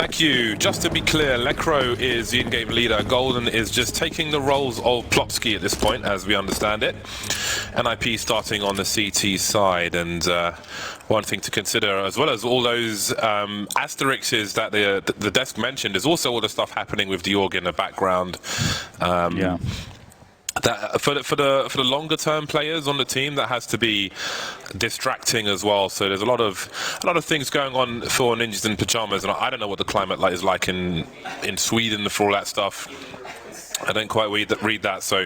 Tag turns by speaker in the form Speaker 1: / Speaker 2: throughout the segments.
Speaker 1: Thank you. Just to be clear, Lekro is the in-game leader. Golden is just taking the roles of Plopsky at this point, as we understand it. NIP starting on the CT side, and one thing to consider, as well as all those asterisks that the desk mentioned, is also all the stuff happening with the org in the background.
Speaker 2: Yeah.
Speaker 1: That for the longer term players on the team, that has to be distracting as well. So there's a lot of things going on for Ninjas in Pyjamas, and I don't know what the climate is like in Sweden for all that stuff. I don't quite read that. So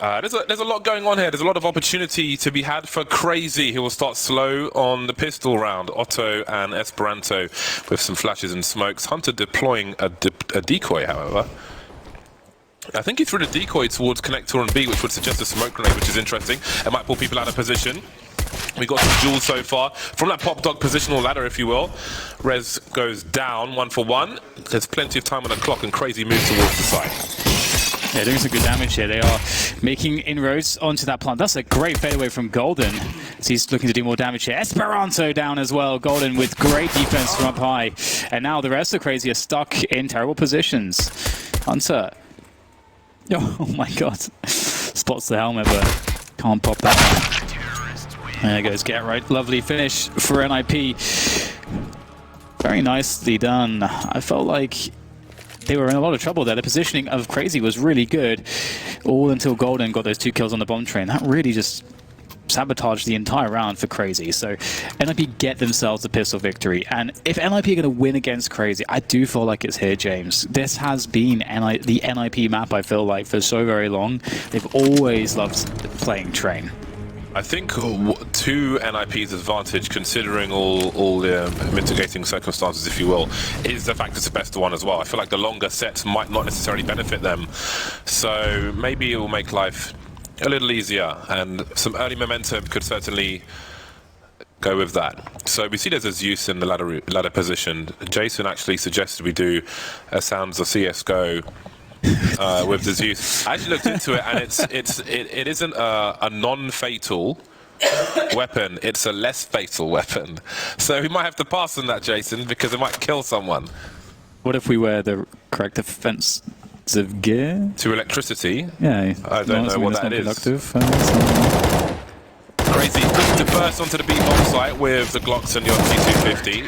Speaker 1: there's a lot going on here. There's a lot of opportunity to be had for CR4ZY, who will start slow on the pistol round. Otto and Esperanto with some flashes and smokes. Hunter deploying a decoy, however. I think he threw the decoy towards connector on B, which would suggest a smoke grenade, which is interesting. It might pull people out of position. We got some duels so far from that pop dog positional ladder, if you will. Rez goes down 1 for 1. There's plenty of time on the clock, and CR4ZY moves towards the side.
Speaker 2: Yeah, doing some good damage here. They are making inroads onto that plant. That's a great fadeaway from Golden. So he's looking to do more damage here. Esperanto down as well. Golden with great defense from up high. And now the rest of CR4ZY are stuck in terrible positions. Hunter. Oh my god. Spots the helmet, but can't pop that one. There goes Get Right. Lovely finish for NIP. Very nicely done. I felt like they were in a lot of trouble there. The positioning of CR4ZY was really good, all until Golden got those 2 kills on the bomb train. That really just sabotaged the entire round for CR4ZY. So NIP get themselves a pistol victory. And if NIP are going to win against CR4ZY, I do feel like it's here, James. This has been the NIP map, I feel like, for so very long. They've always loved playing train.
Speaker 1: I think to NIP's advantage, considering all the mitigating circumstances, if you will, is the fact it's the best one as well. I feel like the longer sets might not necessarily benefit them. So maybe it will make life a little easier, and some early momentum could certainly go with that. So we see there's a Zeus in the ladder position. Jason actually suggested we do a Sounds of CSGO with the Zeus. I actually looked into it, and it isn't a non-fatal weapon, it's a less fatal weapon. So we might have to pass on that, Jason, because it might kill someone.
Speaker 2: What if we wear the correct defense of gear?
Speaker 1: To electricity?
Speaker 2: Yeah.
Speaker 1: I don't know what that is.
Speaker 2: CR4ZY
Speaker 1: looking to burst onto the B-bomb site with the Glocks and the T250.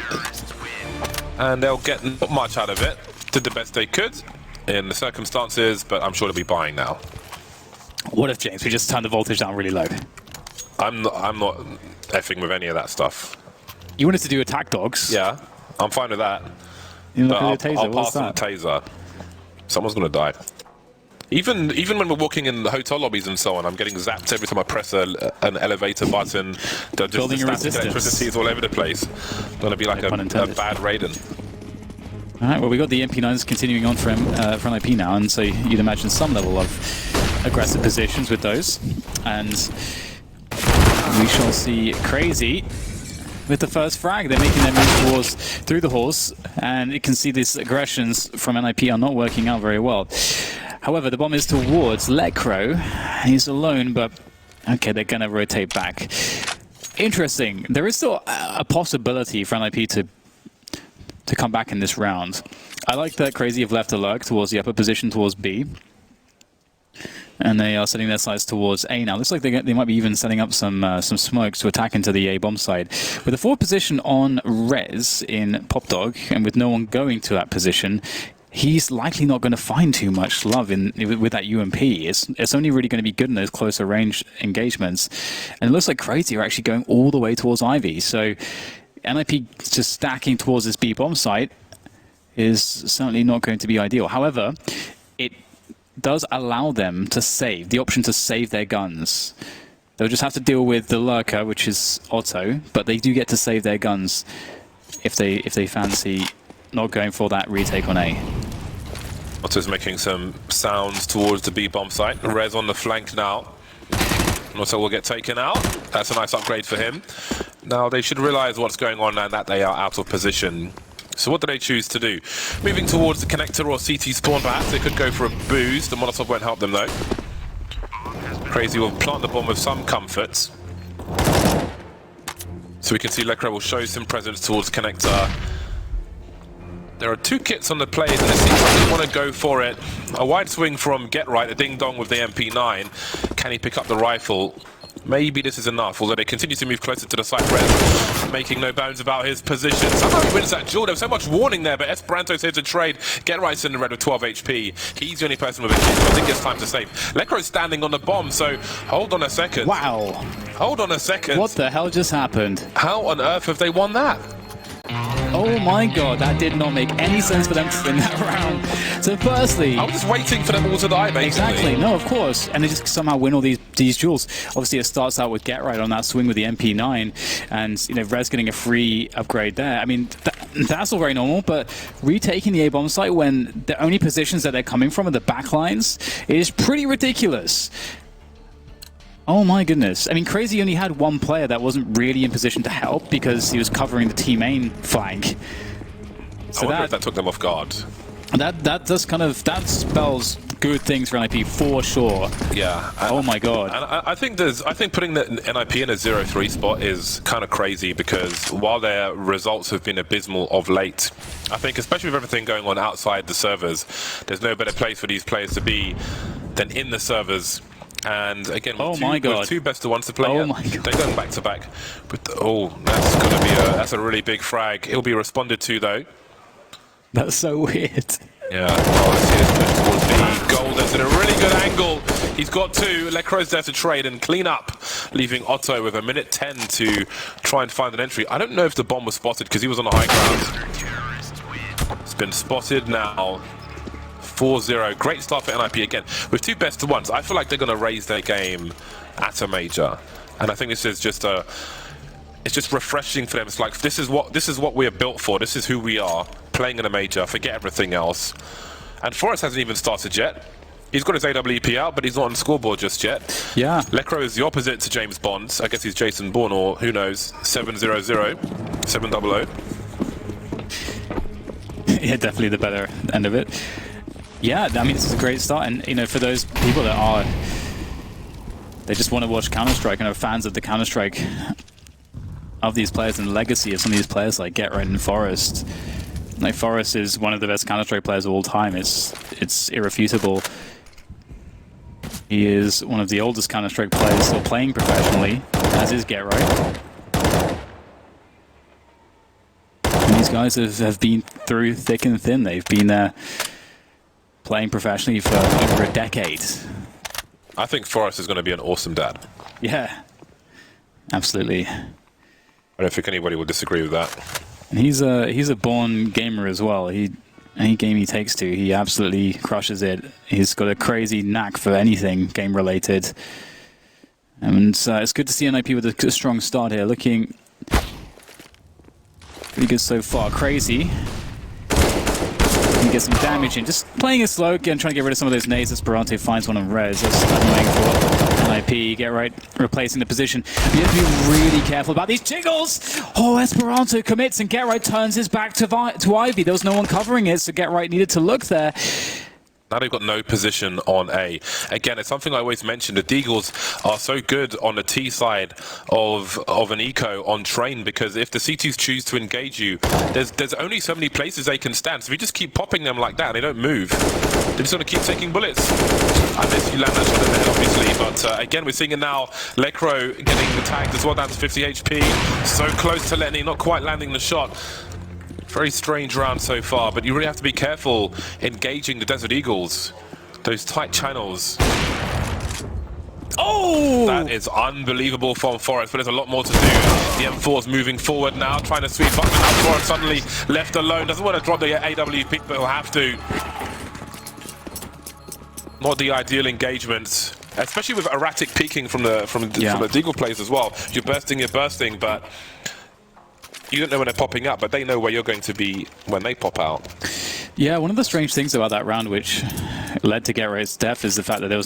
Speaker 1: And they'll get not much out of it. Did the best they could in the circumstances, but I'm sure they'll be buying now.
Speaker 2: What if, James, we just turn the voltage down really low?
Speaker 1: I'm not effing with any of that stuff.
Speaker 2: You wanted to do attack dogs?
Speaker 1: Yeah, I'm fine with that.
Speaker 2: You
Speaker 1: but
Speaker 2: look at the taser.
Speaker 1: I'll pass on the taser. Someone's gonna die. Even when we're walking in the hotel lobbies and so on, I'm getting zapped every time I press an elevator button.
Speaker 2: Building your resistance.
Speaker 1: Electricity is all over the place. Gonna be like a bad Raiden.
Speaker 2: All right, well, we got the MP9s continuing on for NIP now, and so you'd imagine some level of aggressive positions with those. And we shall see CR4ZY with the first frag. They're making their move through the halls, and you can see these aggressions from NIP are not working out very well. However, the bomb is towards Lekro. He's alone, but okay, they're gonna rotate back. Interesting. There is still a possibility for NIP to come back in this round. I like that CR4ZY have left a lurk towards the upper position towards B. And they are setting their sights towards A now. Looks like they might be even setting up some smokes to attack into the A bomb side. With a forward position on Rez in Pop Dog, and with no one going to that position, he's likely not going to find too much love with that UMP. It's only really going to be good in those closer range engagements. And it looks like CR4ZY are actually going all the way towards Ivy. So NIP just stacking towards this B bomb site is certainly not going to be ideal. However, it does allow them to save, the option to save their guns. They'll just have to deal with the lurker, which is Otto, but they do get to save their guns if they fancy not going for that retake on A.
Speaker 1: Otto's making some sounds towards the B bomb site. Rez on the flank now. Otto will get taken out. That's a nice upgrade for him. Now they should realize what's going on and that they are out of position. So what do they choose to do? Moving towards the connector or CT spawn perhaps. They could go for a boost. The Molotov won't help them though. CR4ZY will plant the bomb with some comfort. So we can see Lekro will show some presence towards connector. There are 2 kits on the players, and it seems like they want to go for it. A wide swing from Get Right, a ding-dong with the MP9. Can he pick up the rifle? Maybe this is enough, although they continue to move closer to the site. Rez making no bounds about his position. Somehow he wins that duel. There was so much warning there, but Esperanto's here to trade. Get Right's in the red with 12 HP. He's the only person with a kit, so I think it's time to save. Lekro's standing on the bomb, so hold on a second.
Speaker 2: Wow.
Speaker 1: Hold on a second.
Speaker 2: What the hell just happened?
Speaker 1: How on earth have they won that?
Speaker 2: Oh my god, that did not make any sense for them to win that round. So firstly...
Speaker 1: I was just waiting for them all to die, basically.
Speaker 2: Exactly, no, of course. And they just somehow win all these duels. Obviously, it starts out with Get Right on that swing with the MP9, and, you know, Rez getting a free upgrade there. I mean, that's all very normal, but retaking the A-bomb site when the only positions that they're coming from are the backlines is pretty ridiculous. Oh my goodness. I mean, Crazy only had one player that wasn't really in position to help because he was covering the team main flank.
Speaker 1: So I wonder if that took them off guard.
Speaker 2: That does kind of, that spells good things for NIP for sure.
Speaker 1: Yeah.
Speaker 2: Oh my god.
Speaker 1: And I think putting the NIP in a 0-3 spot is kind of crazy because while their results have been abysmal of late, I think especially with everything going on outside the servers, there's no better place for these players to be than in the servers. And again, with 2 best of 1s to play, they're going back to back. That's going to be that's a really big frag. It'll be responded to though.
Speaker 2: That's so weird.
Speaker 1: Yeah, towards the goal. That's at a really good angle. He's got 2. Lekro's there to trade and clean up, leaving Otto with a minute 10 to try and find an entry. I don't know if the bomb was spotted because he was on the high ground. It's been spotted now. 4-0. Great start for NIP again. With 2 best of 1s, I feel like they're going to raise their game at a major. And I think this is just it's just refreshing for them. It's like this is what we are built for. This is who we are. Playing in a major, forget everything else. And Forrest hasn't even started yet. He's got his AWP out, but he's not on the scoreboard just yet.
Speaker 2: Yeah.
Speaker 1: Lekro is the opposite to James Bond. I guess he's Jason Bourne, or who knows, 700, 700.
Speaker 2: Yeah, definitely the better end of it. Yeah, I mean, this is a great start, and you know, for those people that they just want to watch Counter-Strike and are fans of the Counter-Strike of these players and the legacy of some of these players like Get Right and Forrest. Like, Forrest is one of the best Counter-Strike players of all time. It's irrefutable. He is one of the oldest Counter-Strike players still playing professionally, as is Get Right. And these guys have been through thick and thin. They've been playing professionally for over a decade.
Speaker 1: I think Forrest is going to be an awesome dad.
Speaker 2: Yeah, absolutely.
Speaker 1: I don't think anybody will disagree with that.
Speaker 2: And he's a born gamer as well. Any game he takes to, he absolutely crushes it. He's got a crazy knack for anything game related. And it's good to see NIP with a strong start here. Looking pretty good so far. Crazy. Can get some damage in. Just playing it slow, again, trying to get rid of some of those nades. Esperanto finds one on Rez. That's annoying for NIP. Get Right replacing the position. You have to be really careful about these jiggles. Oh, Esperanto commits and Get Right turns his back to Ivy. There was no one covering it, so Get Right needed to look there.
Speaker 1: Now they've got no position on A. Again, it's something I always mention. The Deagles are so good on the T side of an eco on train, because if the C2s choose to engage you, there's only so many places they can stand. So if you just keep popping them like that, they don't move. They're just going to keep taking bullets. Unless you land that shot in the head, obviously. But again, we're seeing it now. Lekro getting tagged as well, down to 50 HP. So close to Lenny, not quite landing the shot. Very strange round so far, but you really have to be careful engaging the Desert Eagles. Those tight channels.
Speaker 2: Oh!
Speaker 1: That is unbelievable from Forrest, but there's a lot more to do. The M4's moving forward now, trying to sweep up, and now Forrest suddenly left alone. Doesn't want to drop the AWP, but he'll have to. Not the ideal engagement, especially with erratic peeking from the Deagle players as well. You're bursting, but you don't know when they're popping up, but they know where you're going to be when they pop out.
Speaker 2: Yeah, one of the strange things about that round, which led to Get Right's death, is the fact that there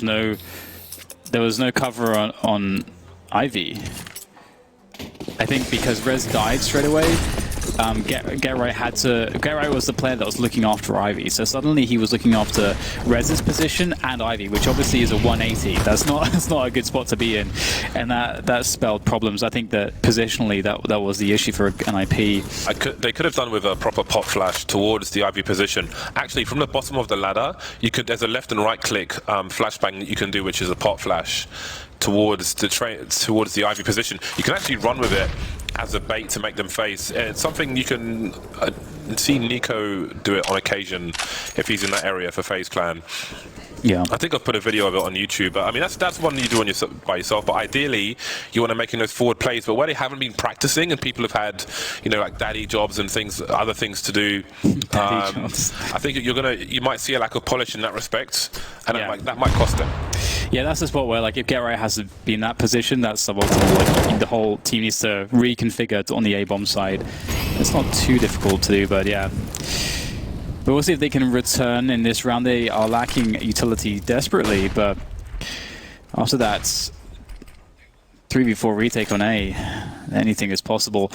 Speaker 2: was no cover on Ivy. I think because Rez died straight away, Get Right was the player that was looking after Ivy. So suddenly he was looking after Rez's position and Ivy, which obviously is a 180. That's not a good spot to be in, and that spelled problems. I think that positionally that was the issue for NIP.
Speaker 1: They could have done with a proper pot flash towards the Ivy position. Actually, from the bottom of the ladder, there's a left and right click flashbang that you can do, which is a pot flash towards the Ivy position. You can actually run with it as a bait to make them face. It's something you can see Nico do it on occasion if he's in that area for FaZe Clan.
Speaker 2: Yeah,
Speaker 1: I think I've put a video of it on YouTube. But I mean, that's one you do by yourself. But ideally, you want to make those forward plays. But where they haven't been practicing, and people have had, like daddy jobs and other things to do. I think you might see a lack of polish in that respect, and that might cost them.
Speaker 2: Yeah, that's the spot where, like, if Get Right has to be in that position, that's suboptimal. Like, the whole team needs to reconfigure on the A-bomb side. It's not too difficult to do, but yeah. But we'll see if they can return in this round. They are lacking utility desperately, but after that 3v4 retake on A, anything is possible.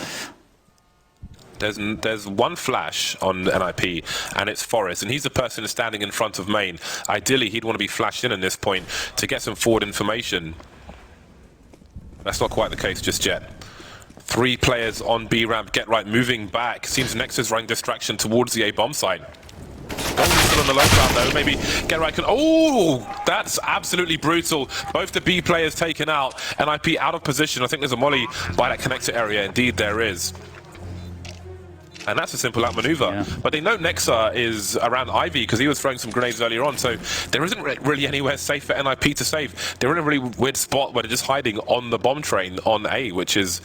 Speaker 1: There's one flash on NIP, and it's Forest, and he's the person standing in front of main. Ideally, he'd want to be flashed in this point to get some forward information. That's not quite the case just yet. 3 players on B ramp, Get Right moving back. Seems Nexus running distraction towards the A bomb site. Golden's still on the low ground though. Maybe Get Right can. Oh, that's absolutely brutal. Both the B players taken out. NIP out of position. I think there's a molly by that connector area. Indeed, there is. And that's a simple out maneuver. Yeah. But they know Nexa is around Ivy because he was throwing some grenades earlier on. So there isn't really anywhere safe for NIP to save. They're in a really weird spot where they're just hiding on the bomb train on A, which is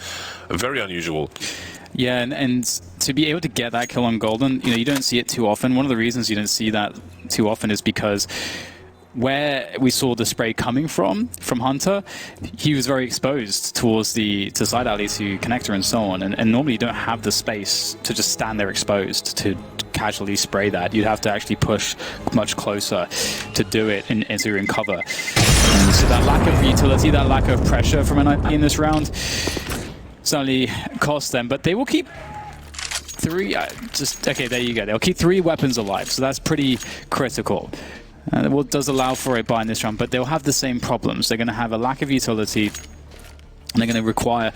Speaker 1: very unusual.
Speaker 2: Yeah, and to be able to get that kill on Golden, you don't see it too often. One of the reasons you don't see that too often is because where we saw the spray coming from Hunter, he was very exposed towards to side alley, to connector and so on, and normally you don't have the space to just stand there exposed to casually spray that. You'd have to actually push much closer to do it and so you're in cover. And so that lack of utility, that lack of pressure from NIP in this round certainly cost them, but they will keep 3, okay, there you go. They'll keep 3 weapons alive, so that's pretty critical. What does allow for a buy in this round, but they'll have the same problems. They're going to have a lack of utility, and they're going to require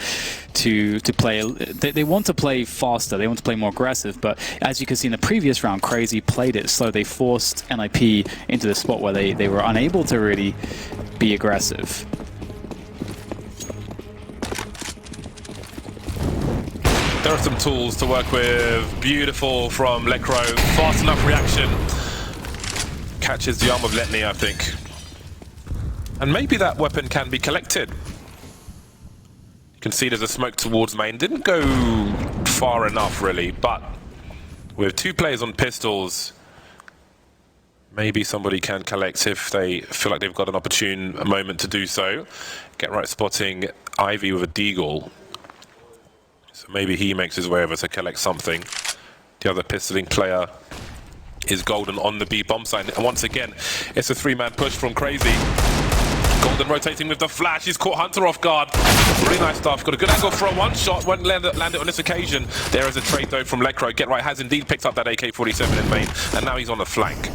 Speaker 2: to play. They want to play faster. They want to play more aggressive. But as you can see in the previous round, Crazy played it slow. They forced NIP into the spot where they were unable to really be aggressive.
Speaker 1: There are some tools to work with. Beautiful from Lekro. Fast enough reaction. Catches the arm of Letney, I think. And maybe that weapon can be collected. You can see there's a smoke towards main. Didn't go far enough, really, but with 2 players on pistols, maybe somebody can collect if they feel like they've got an opportune moment to do so. Get Right spotting Ivy with a deagle. So maybe he makes his way over to collect something. The other pistoling player is Golden on the B bomb site, and once again it's a 3-man push from Crazy. Golden rotating with the flash. He's caught Hunter off guard. Really nice stuff. Got a good angle for a one-shot. Won't land it on this occasion. There is a trade though from Lekro. Get Right has indeed picked up that AK-47 in main, and now he's on the flank.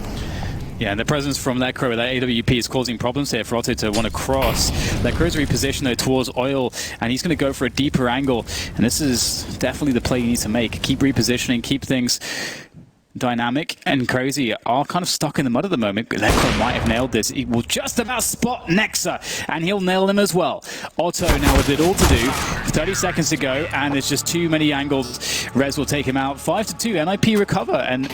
Speaker 2: Yeah, and the presence from Lekro with that AWP is causing problems here for Otto to want to cross. Lekro's repositioned though towards Oil, and he's going to go for a deeper angle. And this is definitely the play you need to make. Keep repositioning, keep things dynamic, and Crazy are kind of stuck in the mud at the moment. Lekro might have nailed this. He will just about spot Nexa, and he'll nail him as well. Otto now with it all to do. 30 seconds to go, and there's just too many angles. Rez will take him out. 5-2, NIP recover, and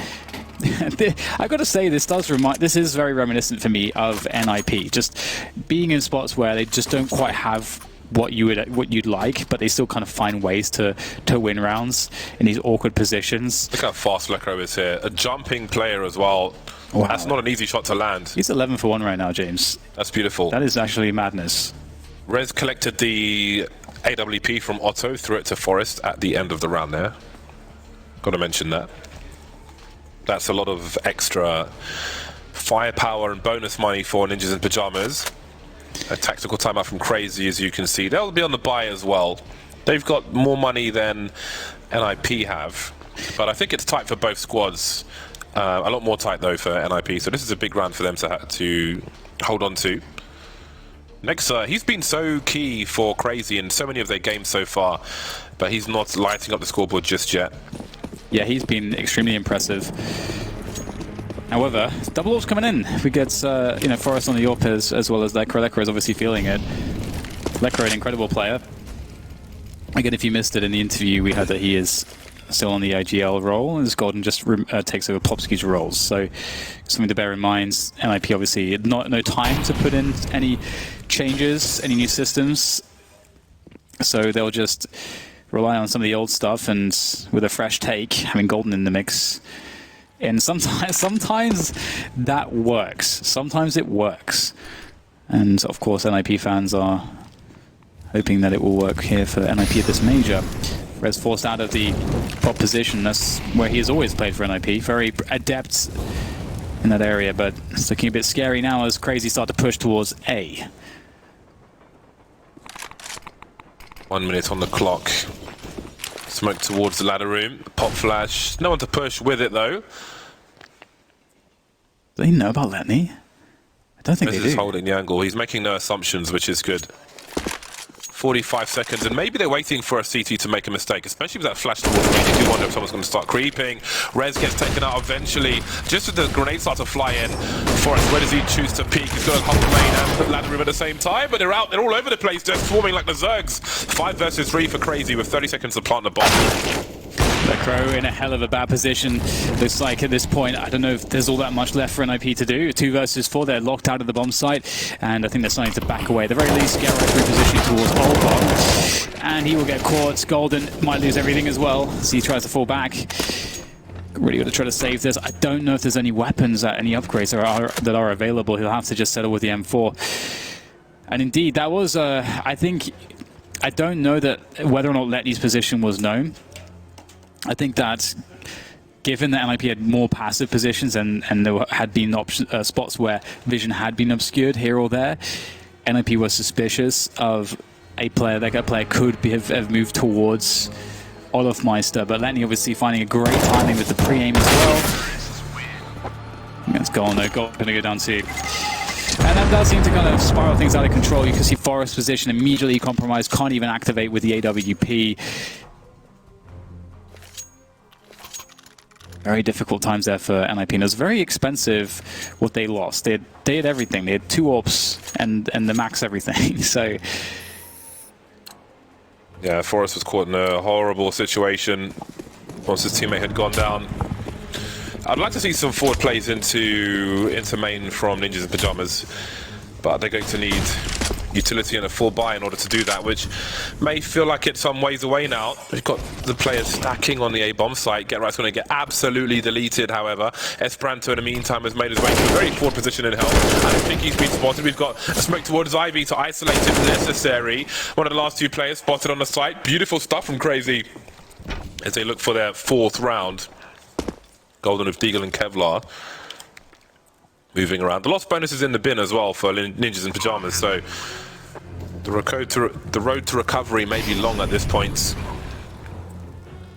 Speaker 2: I got to say, this is very reminiscent for me of NIP. Just being in spots where they just don't quite have what you'd like, but they still kind of find ways to win rounds in these awkward positions.
Speaker 1: Look how fast Lekro is here. A jumping player as well. Wow. That's not an easy shot to land.
Speaker 2: He's 11 for 1 right now, James.
Speaker 1: That's beautiful.
Speaker 2: That is actually madness.
Speaker 1: Rez collected the AWP from Otto, threw it to Forest at the end of the round there. Got to mention that. That's a lot of extra firepower and bonus money for Ninjas in Pyjamas. A tactical timeout from Crazy, as you can see. They'll be on the buy as well. They've got more money than NIP have. But I think it's tight for both squads. A lot more tight though for NIP. So this is a big round for them to hold on to. Nexa, he's been so key for Crazy in so many of their games so far, but he's not lighting up the scoreboard just yet.
Speaker 2: Yeah, he's been extremely impressive. However, double orbs coming in. We get Forest on the AWP as well as Lekr. Lekr is obviously feeling it. Lekr, an incredible player. Again, if you missed it in the interview, we heard that he is still on the IGL role, as Golden just takes over Popsky's roles. So something to bear in mind. NIP obviously no time to put in any changes, any new systems. So they'll just rely on some of the old stuff, and with a fresh take, having Golden in the mix. And sometimes that works. Sometimes it works. And of course, NIP fans are hoping that it will work here for NIP at this major. Rez forced out of the top position. That's where he has always played for NIP. Very adept in that area, but it's looking a bit scary now as Crazy start to push towards A.
Speaker 1: 1 minute on the clock. Smoke towards the ladder room. Pop flash. No one to push with it though.
Speaker 2: Do they know about Letney? I don't think they do.
Speaker 1: Rez is holding the angle. He's making no assumptions, which is good. 45 seconds, and maybe they're waiting for a CT to make a mistake, especially with that flash towards me. You do wonder if someone's going to start creeping. Rez gets taken out eventually. Just as the grenades start to fly in, Forest, where does he choose to peek? He's got to hold lane and ladder room at the same time, but they're out. They're all over the place, just swarming like the Zergs. 5 versus 3 for Crazy with 30 seconds to plant the bomb.
Speaker 2: Lekr in a hell of a bad position. Looks like at this point, I don't know if there's all that much left for NIP to do. 2 versus 4, they're locked out of the bomb site, and I think they're starting to back away. At the very least, get right through positioning towards Old Bomb, and he will get caught. Golden might lose everything as well, so he tries to fall back. Really got to try to save this. I don't know if there's any weapons, any upgrades that are available. He'll have to just settle with the M4. And indeed, that was, I don't know that whether or not Letney's position was known. I think that given that NIP had more passive positions and there had been spots where vision had been obscured here or there, NIP was suspicious of a player that could have moved towards Olofmeister, but Letney obviously finding a great timing with the pre-aim as well. That's gone though, going to go down too. And that does seem to kind of spiral things out of control. You can see Forest's position immediately compromised, can't even activate with the AWP. Very difficult times there for NIP, and it was very expensive what they lost. They had everything. They had 2 AWPs and the max everything, so...
Speaker 1: Yeah, Forest was caught in a horrible situation once his teammate had gone down. I'd like to see some forward plays into main from Ninjas in Pyjamas, but they're going to need utility and a full buy in order to do that, which may feel like it's some ways away now. We've got the players stacking on the A-bomb site. Get Right's going to get absolutely deleted, however. Esperanto in the meantime has made his way to a very forward position in health. I don't think he's been spotted. We've got a smoke towards Ivy to isolate if necessary. One of the last 2 players spotted on the site. Beautiful stuff from Crazy as they look for their 4th round. Golden with Deagle and Kevlar moving around. The lost bonus is in the bin as well for Ninjas in Pyjamas, so the road to recovery may be long at this point.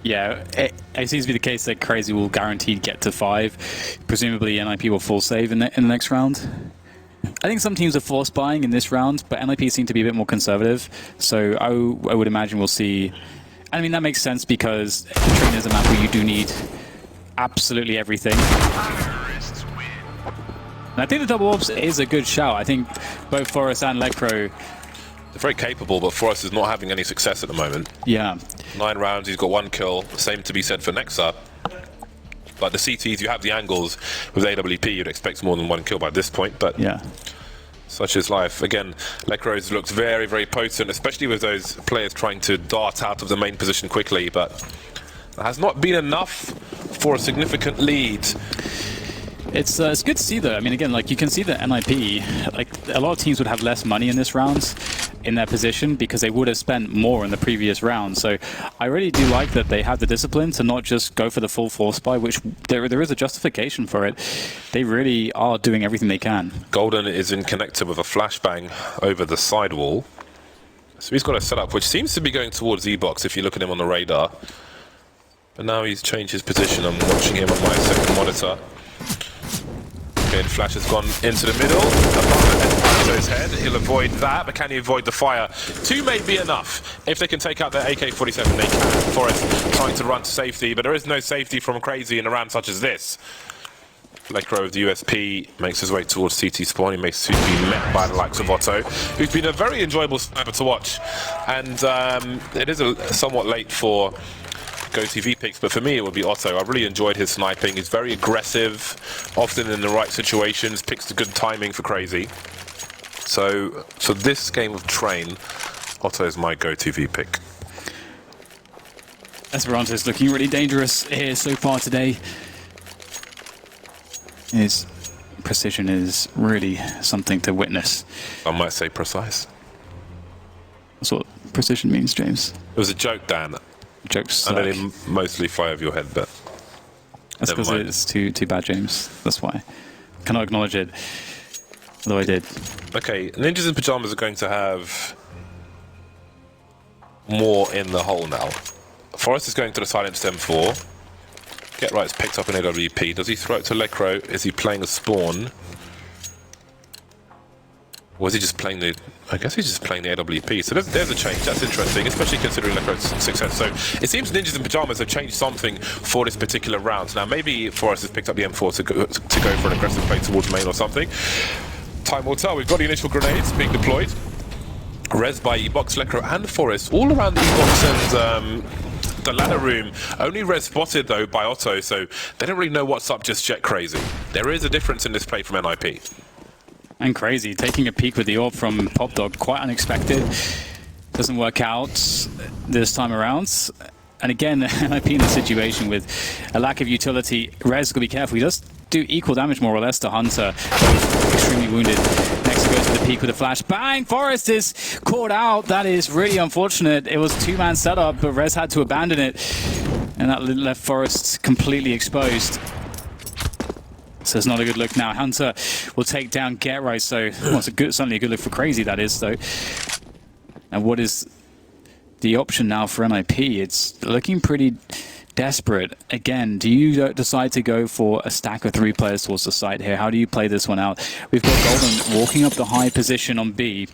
Speaker 2: Yeah, it seems to be the case that Crazy will guaranteed get to 5. Presumably NIP will full save in the next round. I think some teams are force buying in this round, but NIP seem to be a bit more conservative, so I would imagine we'll see... I mean, that makes sense because Train is a map where you do need absolutely everything. And I think the double orbs is a good shout. I think both Forest and Lekr...
Speaker 1: They're very capable, but Forest is not having any success at the moment.
Speaker 2: Yeah.
Speaker 1: 9 rounds, he's got 1 kill. Same to be said for Nexa. But the CTs, you have the angles. With AWP, you'd expect more than 1 kill by this point, but
Speaker 2: yeah,
Speaker 1: such is life. Again, Lekr looks very, very potent, especially with those players trying to dart out of the main position quickly, but it has not been enough for a significant lead.
Speaker 2: It's good to see though. I mean, again, like you can see that NIP, like a lot of teams would have less money in this round in their position because they would have spent more in the previous round. So I really do like that they have the discipline to not just go for the full force buy, which there is a justification for it. They really are doing everything they can.
Speaker 1: Golden is in connector with a flashbang over the sidewall. So he's got a setup which seems to be going towards E-Box if you look at him on the radar. But now he's changed his position. I'm watching him on my second monitor. Okay, the flash has gone into the middle. To his head. He'll avoid that, but can he avoid the fire? 2 may be enough. If they can take out their AK-47, they can. Forrest trying to run to safety, but there is no safety from Crazy in a round such as this. Lekro with the USP makes his way towards CT spawn. He may soon be met by the likes of Otto, who's been a very enjoyable sniper to watch. And it is somewhat late for GoTV picks, but for me it would be Otto. I really enjoyed his sniping. He's very aggressive, often in the right situations, picks the good timing for Crazy. So this game of Train, Otto is my GoTV pick.
Speaker 2: Esperanto's looking really dangerous here so far today. His precision is really something to witness.
Speaker 1: I might say precise.
Speaker 2: That's what precision means, James.
Speaker 1: It was a joke, Dan.
Speaker 2: Jokes.
Speaker 1: I know they mostly fly over your head, but
Speaker 2: that's because it's too bad, James. That's why. Cannot acknowledge it. Although I did.
Speaker 1: Okay, Ninjas in Pyjamas are going to have more in the hole now. Forrest is going to the silenced M4. Get Right's picked up an AWP. Does he throw it to Lekro? Is he playing a spawn? Or is he just playing the... I guess he's just playing the AWP. So there's a change. That's interesting, especially considering Lekro's success. So it seems Ninjas in Pyjamas have changed something for this particular round. Now maybe Forrest has picked up the M4 to go for an aggressive play towards main or something. Time will tell. We've got the initial grenades being deployed. Res by E-Box, Lekro and Forrest all around E-Box and the ladder room. Only res spotted though by Otto, so they don't really know what's up just yet. Crazy. There is a difference in this play from NIP.
Speaker 2: And Crazy taking a peek with the orb from Pop Dog, quite unexpected. Doesn't work out this time around. And again, NIP in a situation with a lack of utility. Res got to be careful. He does do equal damage more or less to Hunter, both extremely wounded. Next he goes to the peak with a flash. Bang! Forrest is caught out. That is really unfortunate. It was a 2-man setup, but Res had to abandon it. And that left Forrest completely exposed. So it's not a good look now. Hunter will take down Get Right, so well, it's certainly a good look for Crazy, that is, though. And what is the option now for NIP? It's looking pretty desperate. Again, do you decide to go for a stack of 3 players towards the side here? How do you play this one out? We've got Golden walking up the high position on B.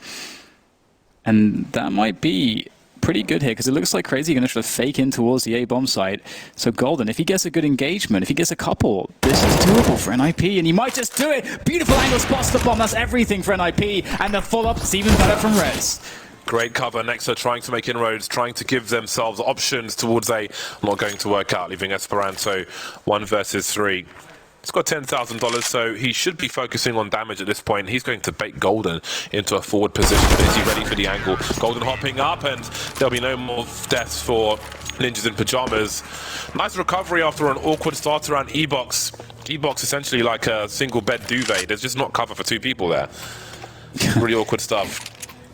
Speaker 2: And that might be pretty good here, because it looks like Crazy going to try to fake in towards the A-bomb site. So Golden, if he gets a good engagement, if he gets a couple, this is doable for NIP, and he might just do it. Beautiful angle, spots the bomb. That's everything for NIP, and the follow-up is even better from Res.
Speaker 1: Great cover. Nexa trying to make inroads, trying to give themselves options towards A. Not going to work out, leaving Esperanto 1 versus 3. He's got $10,000, so he should be focusing on damage at this point. He's going to bait Golden into a forward position. Is he ready for the angle? Golden hopping up, and there'll be no more deaths for Ninjas in Pyjamas. Nice recovery after an awkward start around E-Box. E-Box essentially like a single bed duvet. There's just not cover for 2 people there. Really awkward stuff.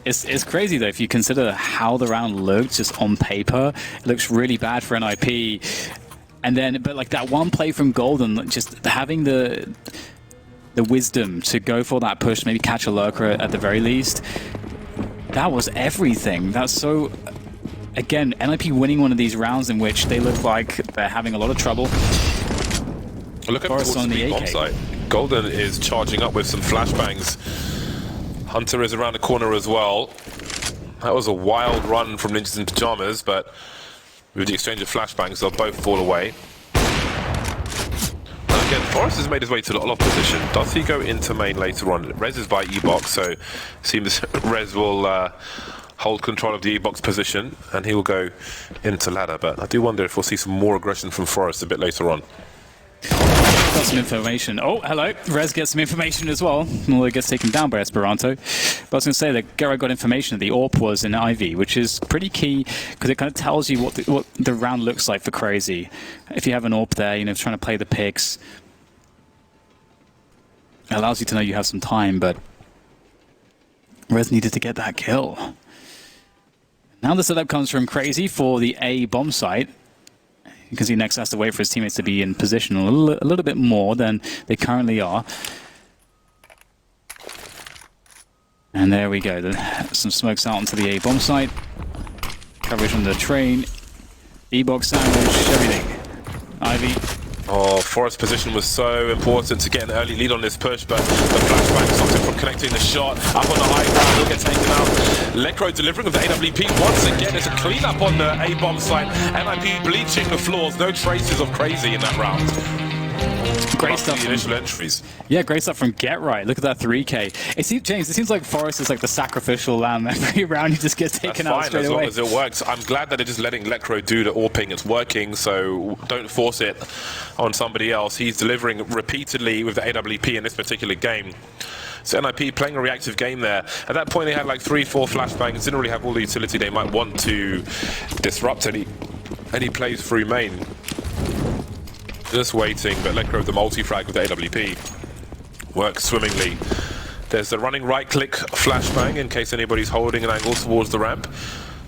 Speaker 2: It's crazy though, if you consider how the round looked just on paper. It looks really bad for NIP. And then, but like that one play from Golden, just having the wisdom to go for that push, maybe catch a lurker at the very least, that was everything. That's so, again, NIP winning one of these rounds in which they look like they're having a lot of trouble.
Speaker 1: Look at towards on the bomb site. Golden is charging up with some flashbangs. Hunter is around the corner as well. That was a wild run from Ninjas in Pyjamas, but with the exchange of flashbangs, they'll both fall away. And again, Forrest has made his way to the lock position. Does he go into main later on? Rez is by E-Box, so it seems Rez will hold control of the E-Box position, and he will go into ladder. But I do wonder if we'll see some more aggression from Forrest a bit later on.
Speaker 2: Got some information. Oh, hello. Rez gets some information as well. Although it gets taken down by Esperanto. But I was going to say that Garrett got information that the AWP was in IV, which is pretty key because it kind of tells you what the round looks like for Crazy. If you have an AWP there, you know, trying to play the picks, it allows you to know you have some time, but Rez needed to get that kill. Now the setup comes from Crazy for the A bomb site. Because he next has to wait for his teammates to be in position a little bit more than they currently are. And there we go. Some smokes out onto the A bomb site. Coverage from the train. E-Box sandwich, everything. Ivy.
Speaker 1: Oh, Forest's position was so important to get an early lead on this push, but the flashbang stopped him from connecting the shot. Up on the high ground, he'll get taken out. Lecro delivering with the AWP once again. It's a cleanup on the A-bomb site. NIP bleaching the floors. No traces of Crazy in that round.
Speaker 2: Great stuff.
Speaker 1: The initial entries.
Speaker 2: Yeah, great stuff from Get Right. Look at that 3K. James, it seems like Forest is like the sacrificial lamb. Every round he just gets taken out straight away.
Speaker 1: As long as it works. I'm glad that they're just letting Lecro do the AWPing. It's working, so don't force it on somebody else. He's delivering repeatedly with the AWP in this particular game. So NIP playing a reactive game there. At that point, they had like 3-4 flashbangs. Didn't really have all the utility they might want to disrupt any plays through main. Just waiting, but Lecro with the multi-frag with the AWP. Works swimmingly. There's the running right-click flashbang in case anybody's holding an angle towards the ramp.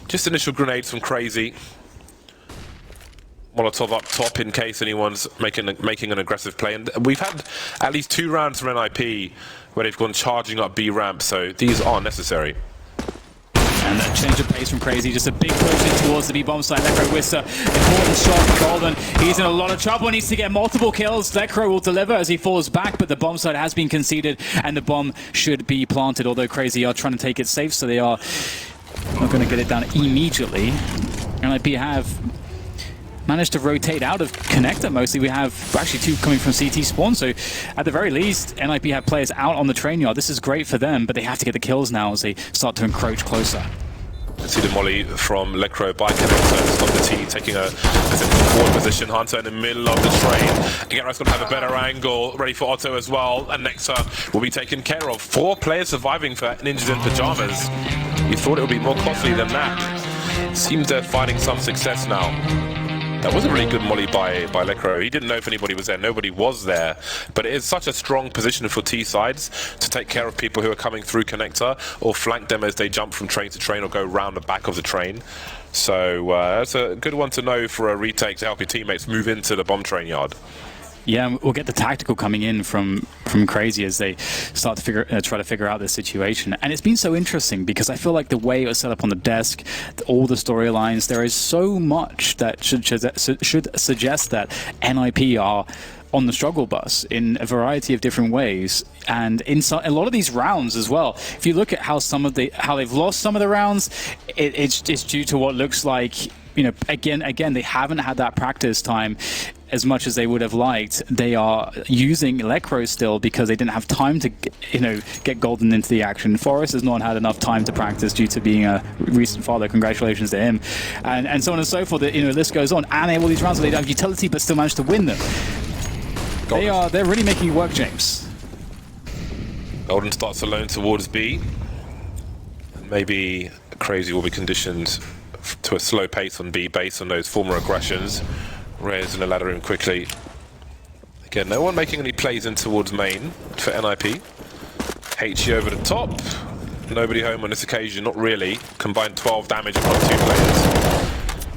Speaker 1: Just initial grenades from Crazy. Molotov up top in case anyone's making an aggressive play. And we've had at least 2 rounds from NIP where they've gone charging up B ramp, so these are necessary.
Speaker 2: And a change of pace from Crazy, just a big push in towards the B-bomb side. Lecro with important shot from Golden. He's in a lot of trouble, needs to get multiple kills. Lecro will deliver as he falls back, but the bomb side has been conceded and the bomb should be planted, although Crazy are trying to take it safe, so they are not going to get it down immediately. NIP have managed to rotate out of connector mostly. We have actually 2 coming from CT spawn, so at the very least, NIP have players out on the train yard. This is great for them, but they have to get the kills now as they start to encroach closer.
Speaker 1: See the molly from Lecro by connector, stop the T, taking a forward position. Hunter in the middle of the train. Garrett's going to have a better angle, ready for Otto as well, and Nectar will be taken care of. 4 players surviving for Ninjas in Pyjamas. You thought it would be more costly than that. Seems they're finding some success now. That was a really good molly by Lecro. He didn't know if anybody was there. Nobody was there. But it is such a strong position for T sides to take care of people who are coming through connector or flank them as they jump from train to train or go round the back of the train. So that's a good one to know for a retake to help your teammates move into the bomb train yard.
Speaker 2: Yeah, we'll get the tactical coming in from Crazy as they start to try to figure out this situation. And it's been so interesting because I feel like the way it was set up on the desk, all the storylines, there is so much that should suggest that NIP are on the struggle bus in a variety of different ways, and in a lot of these rounds as well. If you look at how they've lost some of the rounds, it's due to what looks like, you know, again they haven't had that practice time as much as they would have liked. They are using Lecro still because they didn't have time to, you know, get Golden into the action. Forest has not had enough time to practice due to being a recent father. Congratulations to him, and so on and so forth. You know, the list goes on. And they have all these rounds where they don't have utility but still manage to win them. They're really making it work, James.
Speaker 1: Golden starts alone towards B. Maybe Crazy will be conditioned to a slow pace on B based on those former aggressions. Reyes in the ladder room quickly. Again, no one making any plays in towards main for NIP. HE over the top. Nobody home on this occasion, not really. Combined 12 damage across 2 players.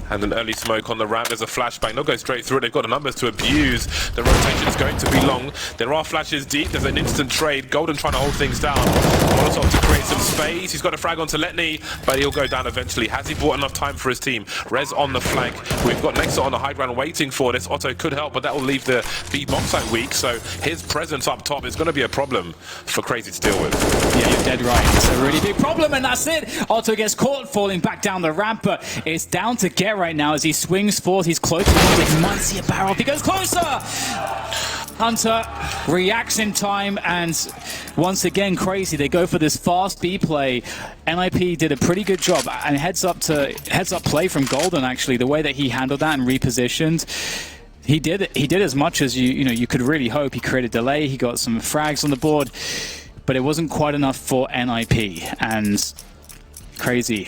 Speaker 1: And an early smoke on the ramp. There's a flashbang. They'll go straight through it. They've got the numbers to abuse. The rotation is going to be long. There are flashes deep. There's an instant trade. Golden trying to hold things down. Molotov to create some space. He's got a frag onto Letney, but he'll go down eventually. Has he bought enough time for his team? Rez on the flank. We've got Nexa on the high ground waiting for this. Otto could help, but that will leave the B bomb site weak. So his presence up top is going to be a problem for Crazy to deal with.
Speaker 2: Yeah, you're dead right. It's a really big problem, and that's it. Otto gets caught falling back down the ramp, but it's down to Get right now as he swings forth. He's close. He might see a barrel. He goes closer. Hunter reacts in time, and once again, Crazy. They go for this fast B play. NIP did a pretty good job, and heads up play from Golden. Actually, the way that he handled that and repositioned. He did as much as you could really hope. He created delay. He got some frags on the board, but it wasn't quite enough for NIP. And Crazy,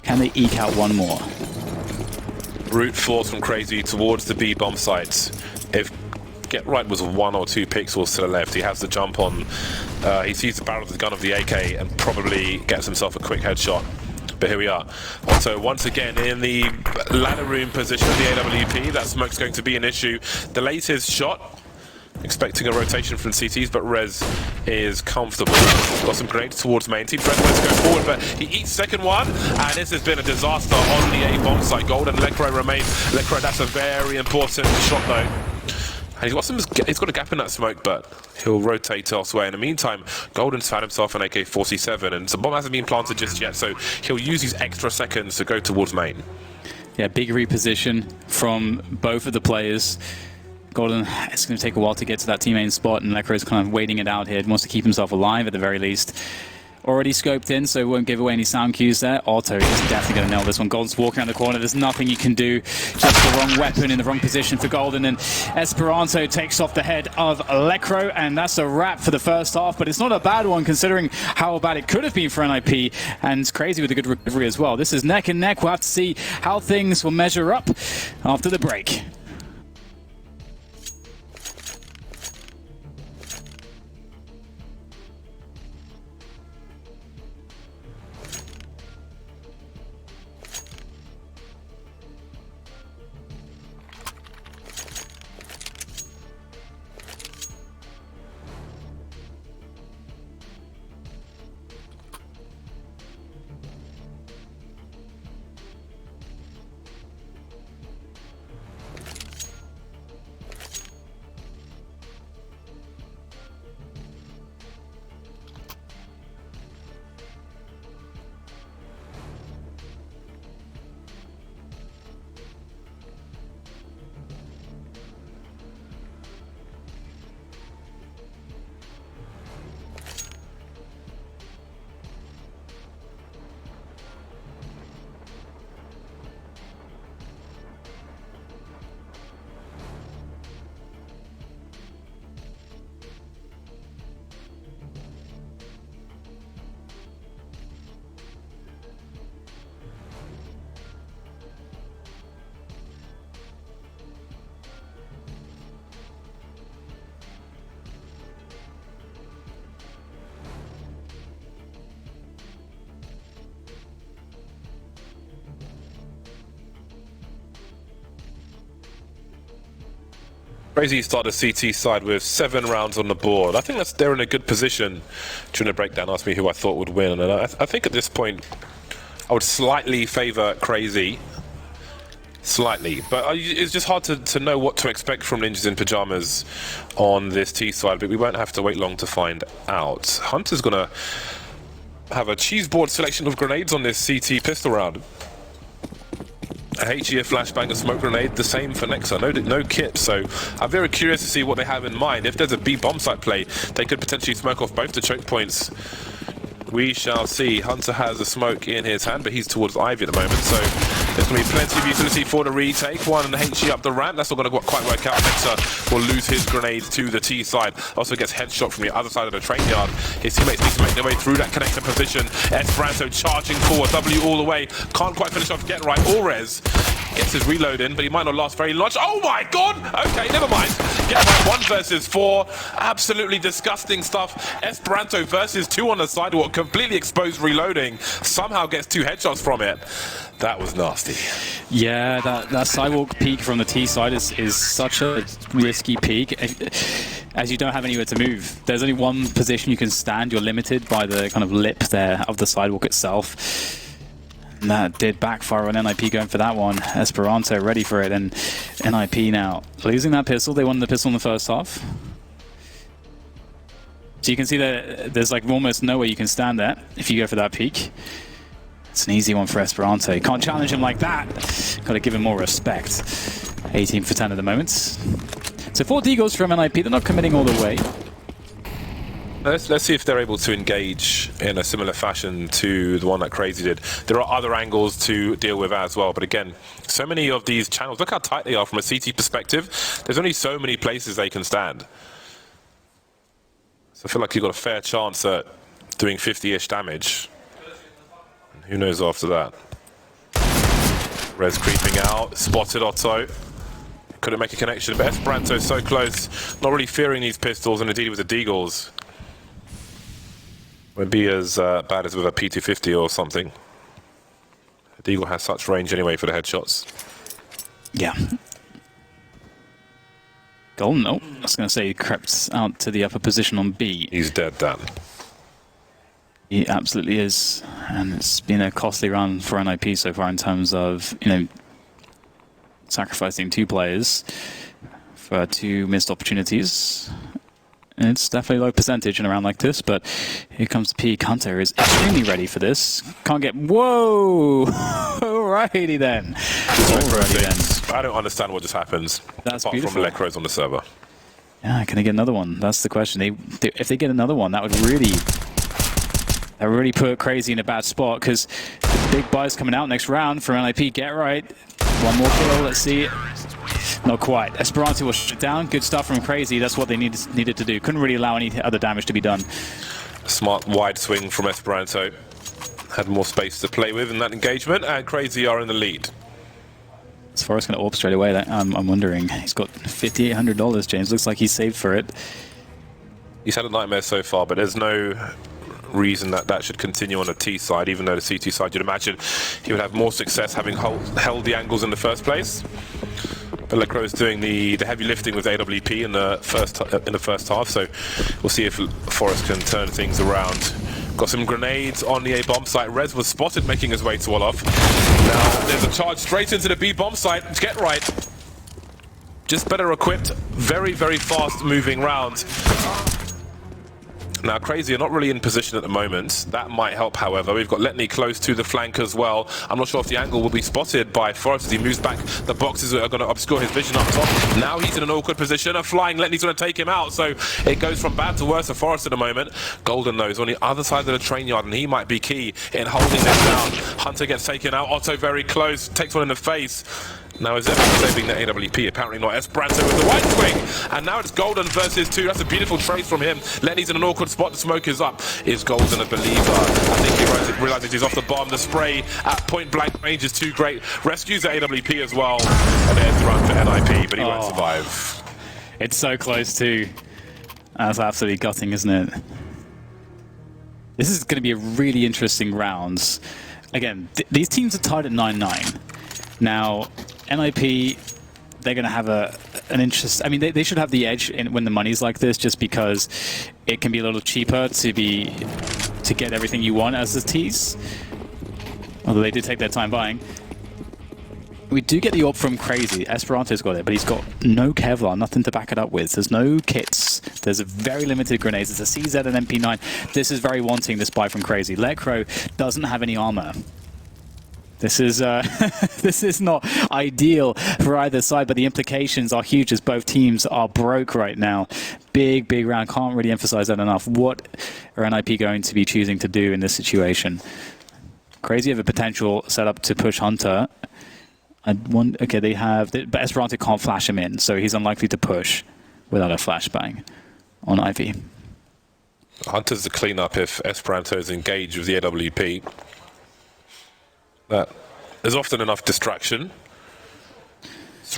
Speaker 2: can they eke out one more?
Speaker 1: Brute force from Crazy towards the B bomb sites. If Get Right was 1 or 2 pixels to the left, he has to jump on. He sees the barrel of the gun of the AK and probably gets himself a quick headshot. But here we are. So once again in the ladder room position of the AWP, that smoke's going to be an issue. Delays his shot. Expecting a rotation from CTs, but Rez is comfortable. Got some grenades towards main team. Fred wants to go forward, but he eats second one, and this has been a disaster on the A bomb site. Golden Lecro remains. Lecro, that's a very important shot though. And he's got a gap in that smoke, but he'll rotate elsewhere. In the meantime, Golden's found himself an AK-47, and the bomb hasn't been planted just yet, so he'll use these extra seconds to go towards main.
Speaker 2: Yeah, big reposition from both of the players. Golden, it's going to take a while to get to that team main spot, and Lecro is kind of waiting it out here. He wants to keep himself alive at the very least. Already scoped in, so won't give away any sound cues there. Otto is definitely going to nail this one. Golden's walking around the corner. There's nothing you can do. Just the wrong weapon in the wrong position for Golden, and Esperanto takes off the head of Lecro, and that's a wrap for the first half. But it's not a bad one considering how bad it could have been for NIP, and Crazy with a good recovery as well. This is neck and neck. We'll have to see how things will measure up after the break.
Speaker 1: Crazy start the CT side with 7 rounds on the board. I think they're in a good position. During the breakdown, asked me who I thought would win, and I think at this point I would slightly favour Crazy. Slightly, but it's just hard to know what to expect from Ninjas in Pyjamas on this T side, but we won't have to wait long to find out. Hunter's gonna have a cheese board selection of grenades on this CT pistol round. A HE, a flashbang, a smoke grenade, the same for Nexa. No kit, so I'm very curious to see what they have in mind. If there's a B bomb site play, they could potentially smoke off both the choke points. We shall see. Hunter has a smoke in his hand, but he's towards Ivy at the moment, so there's going to be plenty of utility for the retake. One and HE up the ramp. That's not going to quite work out. Nexa will lose his grenades to the T side. Also gets headshot from the other side of the train yard. His teammates need to make their way through that connector position. Esperanto charging forward. W all the way. Can't quite finish off Get Right. Orez gets his reload in, but he might not last very much. Oh my god! Okay, never mind. Get Right 1 versus 4. Absolutely disgusting stuff. Esperanto versus 2 on the sidewalk. Completely exposed reloading. Somehow gets 2 headshots from it. That was nasty.
Speaker 2: Yeah, that sidewalk peek from the T side is such a risky peek, as you don't have anywhere to move. There's only one position you can stand. You're limited by the kind of lip there of the sidewalk itself. And that did backfire on NIP going for that one. Esperanto ready for it, and NIP now losing that pistol. They won the pistol in the first half. So you can see that there's like almost nowhere you can stand there if you go for that peek. It's an easy one for Esperanto. You can't challenge him like that. Got to give him more respect. 18 for 10 at the moment. So 4 deagles from NIP. They're not committing all the way.
Speaker 1: Let's see if they're able to engage in a similar fashion to the one that Crazy did. There are other angles to deal with as well, but again, so many of these channels, look how tight they are from a CT perspective. There's only so many places they can stand. So I feel like you've got a fair chance at doing 50-ish damage. And who knows after that. Rez creeping out, spotted Otto. Couldn't make a connection, but Esperanto's so close. Not really fearing these pistols, and indeed with the deagles. Won't be as bad as with a P250 or something. The Deagle has such range anyway for the headshots.
Speaker 2: Yeah. Golden, oh, I was going to say he crept out to the upper position on B.
Speaker 1: He's dead, Dan.
Speaker 2: He absolutely is. And it's been a costly run for NIP so far in terms of, you know, sacrificing 2 players for 2 missed opportunities. And it's definitely low percentage in a round like this, but here comes P. Hunter is extremely ready for this. Can't get... Whoa! Alrighty then. Alrighty then.
Speaker 1: I don't understand what just happens.
Speaker 2: That's
Speaker 1: apart
Speaker 2: beautiful.
Speaker 1: from Lecro's on the server.
Speaker 2: Yeah, can they get another one? That's the question. If they get another one, that would really put Crazy in a bad spot, because big buys coming out next round from NIP. Get right. One more kill. Let's see. Not quite. Esperanto was shut down. Good stuff from Crazy. That's what they needed to do. Couldn't really allow any other damage to be done.
Speaker 1: Smart wide swing from Esperanto. Had more space to play with in that engagement, and Crazy are in the lead.
Speaker 2: As far as going to AWP straight away, I'm wondering. He's got $5,800, James. Looks like he's saved for it.
Speaker 1: He's had a nightmare so far, but there's no reason that should continue on the T side, even though the CT side, you'd imagine he would have more success having held the angles in the first place. But Lecro is doing the heavy lifting with AWP in the first half, so we'll see if Forest can turn things around. Got some grenades on the A bomb site. Rez was spotted making his way to Olaf. Now there's a charge straight into the B bomb site. Get right. Just better equipped. Very, very fast moving round. Now, Crazy are not really in position at the moment. That might help, however. We've got Letney close to the flank as well. I'm not sure if the angle will be spotted by Forrest as he moves back. The boxes are going to obscure his vision up top. Now he's in an awkward position. A flying Letney's going to take him out. So it goes from bad to worse for Forrest at the moment. Golden knows on the other side of the train yard, and he might be key in holding this down. Hunter gets taken out. Otto very close. Takes one in the face. Now is everyone saving the AWP? Apparently not. Esperanto with the white swing. And now it's Golden versus 2. That's a beautiful trace from him. Lenny's in an awkward spot. The smoke is up. Is Golden a believer? I think he realizes he's off the bomb. The spray at point blank range is too great. Rescues the AWP as well. And there's the run for NIP, but he won't survive.
Speaker 2: It's so close too. That's absolutely gutting, isn't it? This is going to be a really interesting round. Again, these teams are tied at 9-9. Now, NIP, they're going to have an interest. I mean, they should have the edge when the money's like this, just because it can be a little cheaper to get everything you want as the T's. Although they did take their time buying. We do get the AWP from Crazy. Esperanto's got it, but he's got no Kevlar, nothing to back it up with. There's no kits. There's a very limited grenades. It's a CZ and MP9. This is very wanting, this buy from Crazy. Lecro doesn't have any armor. This is this is not ideal for either side, but the implications are huge as both teams are broke right now. Big, big round. Can't really emphasize that enough. What are NIP going to be choosing to do in this situation? Crazy have a potential setup to push Hunter. Okay, they have, but Esperanto can't flash him in, so he's unlikely to push without a flashbang on Ivy.
Speaker 1: Hunter's the cleanup if Esperanto is engaged with the AWP. There's often enough distraction.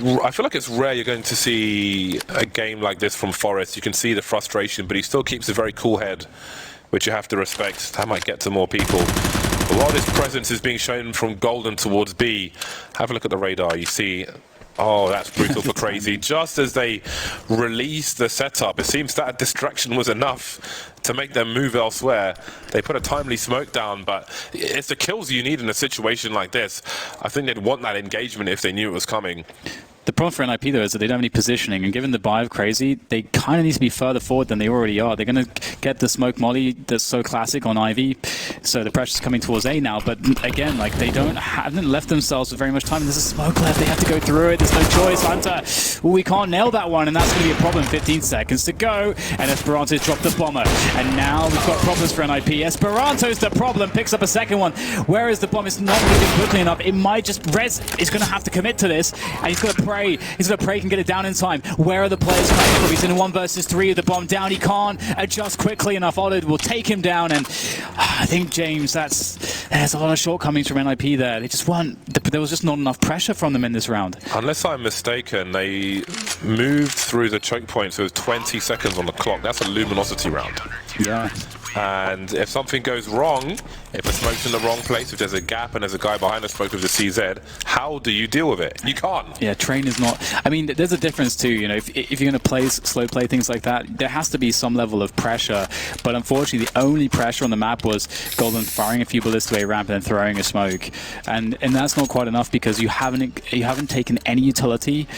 Speaker 1: I feel like it's rare you're going to see a game like this from Forrest. You can see the frustration, but he still keeps a very cool head, which you have to respect. That might get to more people. But while this presence is being shown from Golden towards B, have a look at the radar. You see, oh, that's brutal for Crazy. Just as they release the setup, it seems that distraction was enough to make them move elsewhere. They put a timely smoke down, but it's the kills you need in a situation like this. I think they'd want that engagement if they knew it was coming.
Speaker 2: The problem for NIP, though, is that they don't have any positioning, and given the buy of Crazy, they kind of need to be further forward than they already are. They're going to get the smoke molly that's so classic on Ivy, so the pressure's coming towards A now, but again, like, they haven't left themselves with very much time. There's a smoke left, they have to go through it, there's no choice. Hunter, well, we can't nail that one, and that's going to be a problem. 15 seconds to go, and Esperanto's dropped the bomber, and now we've got problems for NIP. Esperanto's the problem, picks up a second one. Whereas the bomb is not moving quickly enough, it might just, Rez is going to have to commit to this, and he's going to pray. He's going to pray he can get it down in time. Where are the players coming from? He's in a 1 versus 3 with the bomb down. He can't adjust quickly enough. Otto will take him down, and I think, James, there's a lot of shortcomings from NIP there. They just there was just not enough pressure from them in this round.
Speaker 1: Unless I'm mistaken, they moved through the choke point, so it was 20 seconds on the clock. That's a luminosity round.
Speaker 2: Yeah.
Speaker 1: And if something goes wrong, if a smoke's in the wrong place, if there's a gap and there's a guy behind the smoke with the CZ, how do you deal with it? You can't.
Speaker 2: Yeah, Train is not... I mean, there's a difference too, you know, if you're going to play slow play things like that, there has to be some level of pressure. But unfortunately, the only pressure on the map was Golden firing a few bullets to a ramp and then throwing a smoke. And that's not quite enough because you haven't taken any utility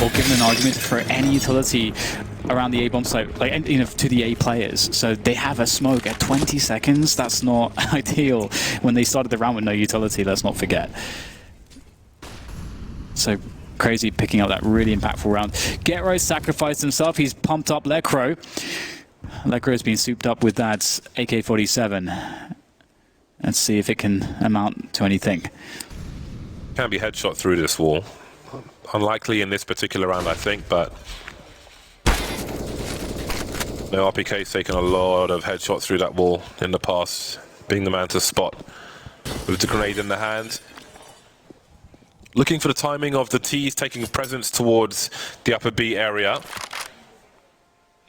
Speaker 2: or given an argument for any utility around the A-bomb site, like, you know, to the A players. So they have a smoke at 20 seconds. That's not ideal when they started the round with no utility, let's not forget. So Crazy picking up that really impactful round. GetRight sacrificed himself. He's pumped up Lecro. Lecro's been souped up with that AK-47. Let's see if it can amount to anything.
Speaker 1: Can be headshot through this wall. Unlikely in this particular round, I think, but no, RPK's taken a lot of headshots through that wall in the past, being the man to spot with the grenade in the hand. Looking for the timing of the T's taking presence towards the upper B area.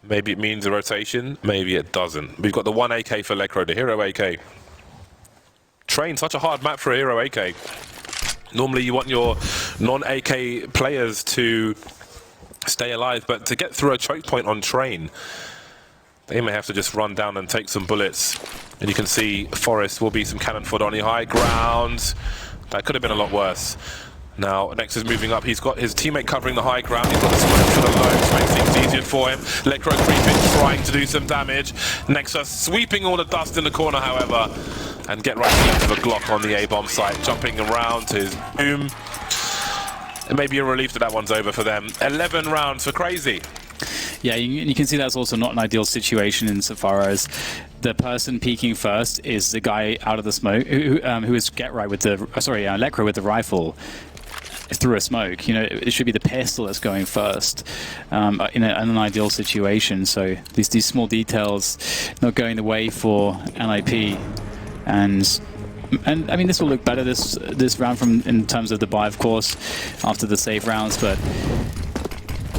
Speaker 1: Maybe it means a rotation, maybe it doesn't. We've got the 1 AK for Lecro, the hero AK. Train, such a hard map for a hero AK. Normally you want your non-AK players to stay alive, but to get through a choke point on Train, they may have to just run down and take some bullets. And you can see Forest will be some cannon fodder on the high ground. That could have been a lot worse. Now, Nexus moving up. He's got his teammate covering the high ground. He's got the smoke to the low, which makes things easier for him. Lecro creeping, trying to do some damage. Nexus sweeping all the dust in the corner, however. And get right into the Glock on the A-bomb site, jumping around to his boom. It may be a relief that one's over for them. 11 rounds for Crazy.
Speaker 2: Yeah, you can see that's also not an ideal situation insofar as the person peeking first is the guy out of the smoke who is GetRight with the Lecro with the rifle through a smoke. You know, it should be the pistol that's going first in an ideal situation. So these small details not going the way for NIP, and I mean this will look better this round in terms of the buy, of course, after the save rounds, but.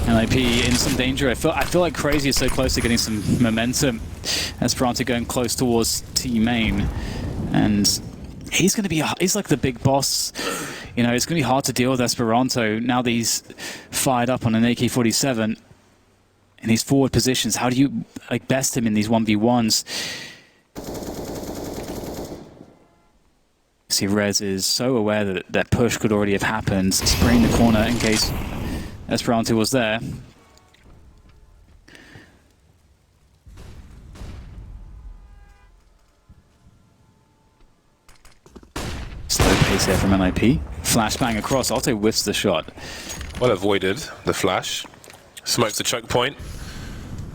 Speaker 2: NIP in some danger. I feel like Crazy is so close to getting some momentum. Esperanto going close towards T main, and he's like the big boss. You know, it's going to be hard to deal with Esperanto now that he's fired up on an AK-47 in these forward positions. How do you best him in these 1v1s? See, Rez is so aware that that push could already have happened, spraying the corner in case Esperanto was there. Slow pace here from NIP. Flashbang across. Otto whiffs the shot.
Speaker 1: Well avoided the flash. Smokes the choke point.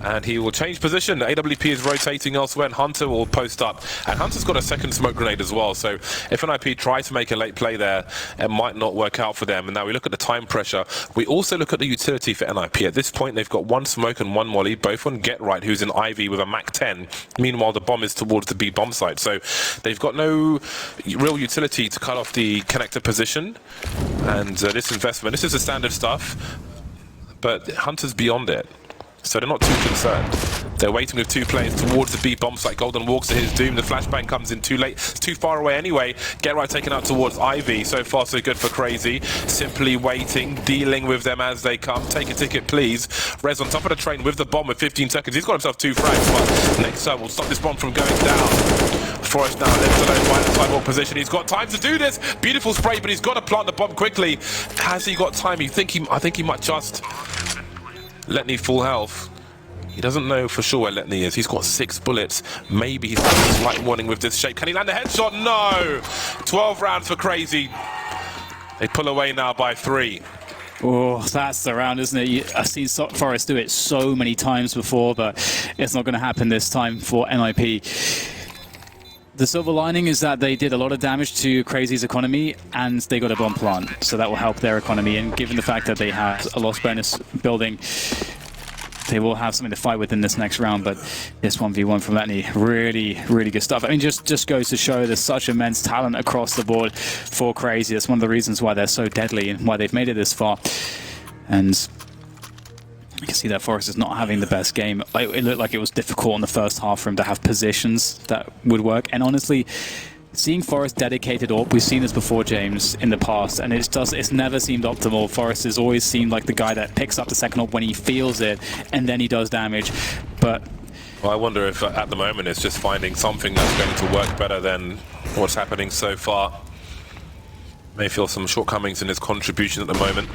Speaker 1: And he will change position. AWP is rotating elsewhere, and Hunter will post up. And Hunter's got a second smoke grenade as well, so if NIP try to make a late play there, it might not work out for them. And now we look at the time pressure. We also look at the utility for NIP. At this point, they've got 1 smoke and 1 molly, both on GetRight, who's in Ivy with a MAC-10. Meanwhile, the bomb is towards the B bomb site. So they've got no real utility to cut off the connector position. And this investment, this is the standard stuff, but Hunter's beyond it. So they're not too concerned. They're waiting with 2 players towards the B bomb site. Golden walks to his doom. The flashbang comes in too late. It's too far away anyway. GetRight taken out towards Ivy. So far so good for Crazy. Simply waiting, dealing with them as they come. Take a ticket, please. Rez on top of the train with the bomb with 15 seconds. He's got himself 2 frags, but next up will stop this bomb from going down. Forest now left alone by the sidewalk position. He's got time to do this. Beautiful spray, but he's got to plant the bomb quickly. Has he got time? I think he might just... Letney full health. He doesn't know for sure where Letney is. He's got 6 bullets. Maybe he's got a slight warning with this shape. Can he land a headshot? No! 12 rounds for Crazy. They pull away now by 3.
Speaker 2: Oh, that's the round, isn't it? I've seen Forest do it so many times before, but it's not going to happen this time for NIP. The silver lining is that they did a lot of damage to Crazy's economy, and they got a bomb plant, so that will help their economy. And given the fact that they have a loss bonus building, they will have something to fight with in this next round. But this 1v1 from Letney, really, really good stuff. I mean, just goes to show there's such immense talent across the board for Crazy. That's one of the reasons why they're so deadly and why they've made it this far. And You can see that Forest is not having the best game. It looked like it was difficult in the first half for him to have positions that would work. And honestly, seeing Forest dedicated AWP, we've seen this before, James, in the past, and it's never seemed optimal. Forest has always seemed like the guy that picks up the second AWP when he feels it, and then he does damage. But
Speaker 1: well, I wonder if at the moment it's just finding something that's going to work better than what's happening so far. May feel some shortcomings in his contribution at the moment.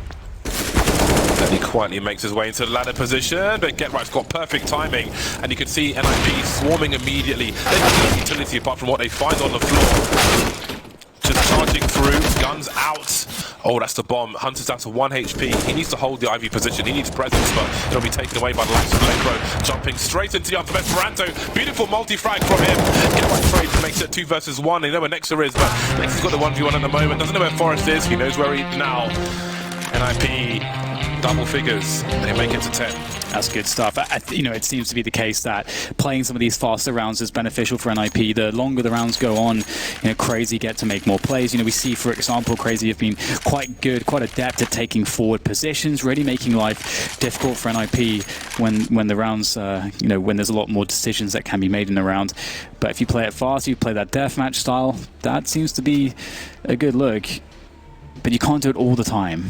Speaker 1: And he quietly makes his way into the ladder position, but GetRight's got perfect timing, and you can see NIP swarming immediately. They have no utility apart from what they find on the floor. Just charging through, guns out. Oh, that's the bomb. Hunter's down to 1 HP. He needs to hold the IV position. He needs presence, but it'll be taken away by the likes of Electro. Jumping straight into the arms of Esperanto. Beautiful multi-frag from him. GetRight trades makes it 2 versus 1. They know where Nexa is, but Nexa's got the 1v1 at the moment. Doesn't know where Forest is. He knows where he is now. NIP double figures. They make it to 10.
Speaker 2: That's good stuff. It seems to be the case that playing some of these faster rounds is beneficial for NIP. The longer the rounds go on, Crazy get to make more plays. We see, for example, Crazy have been quite good, quite adept at taking forward positions, really making life difficult for NIP when the rounds, when there's a lot more decisions that can be made in the round. But if you play it fast, you play that deathmatch style, that seems to be a good look. But you can't do it all the time.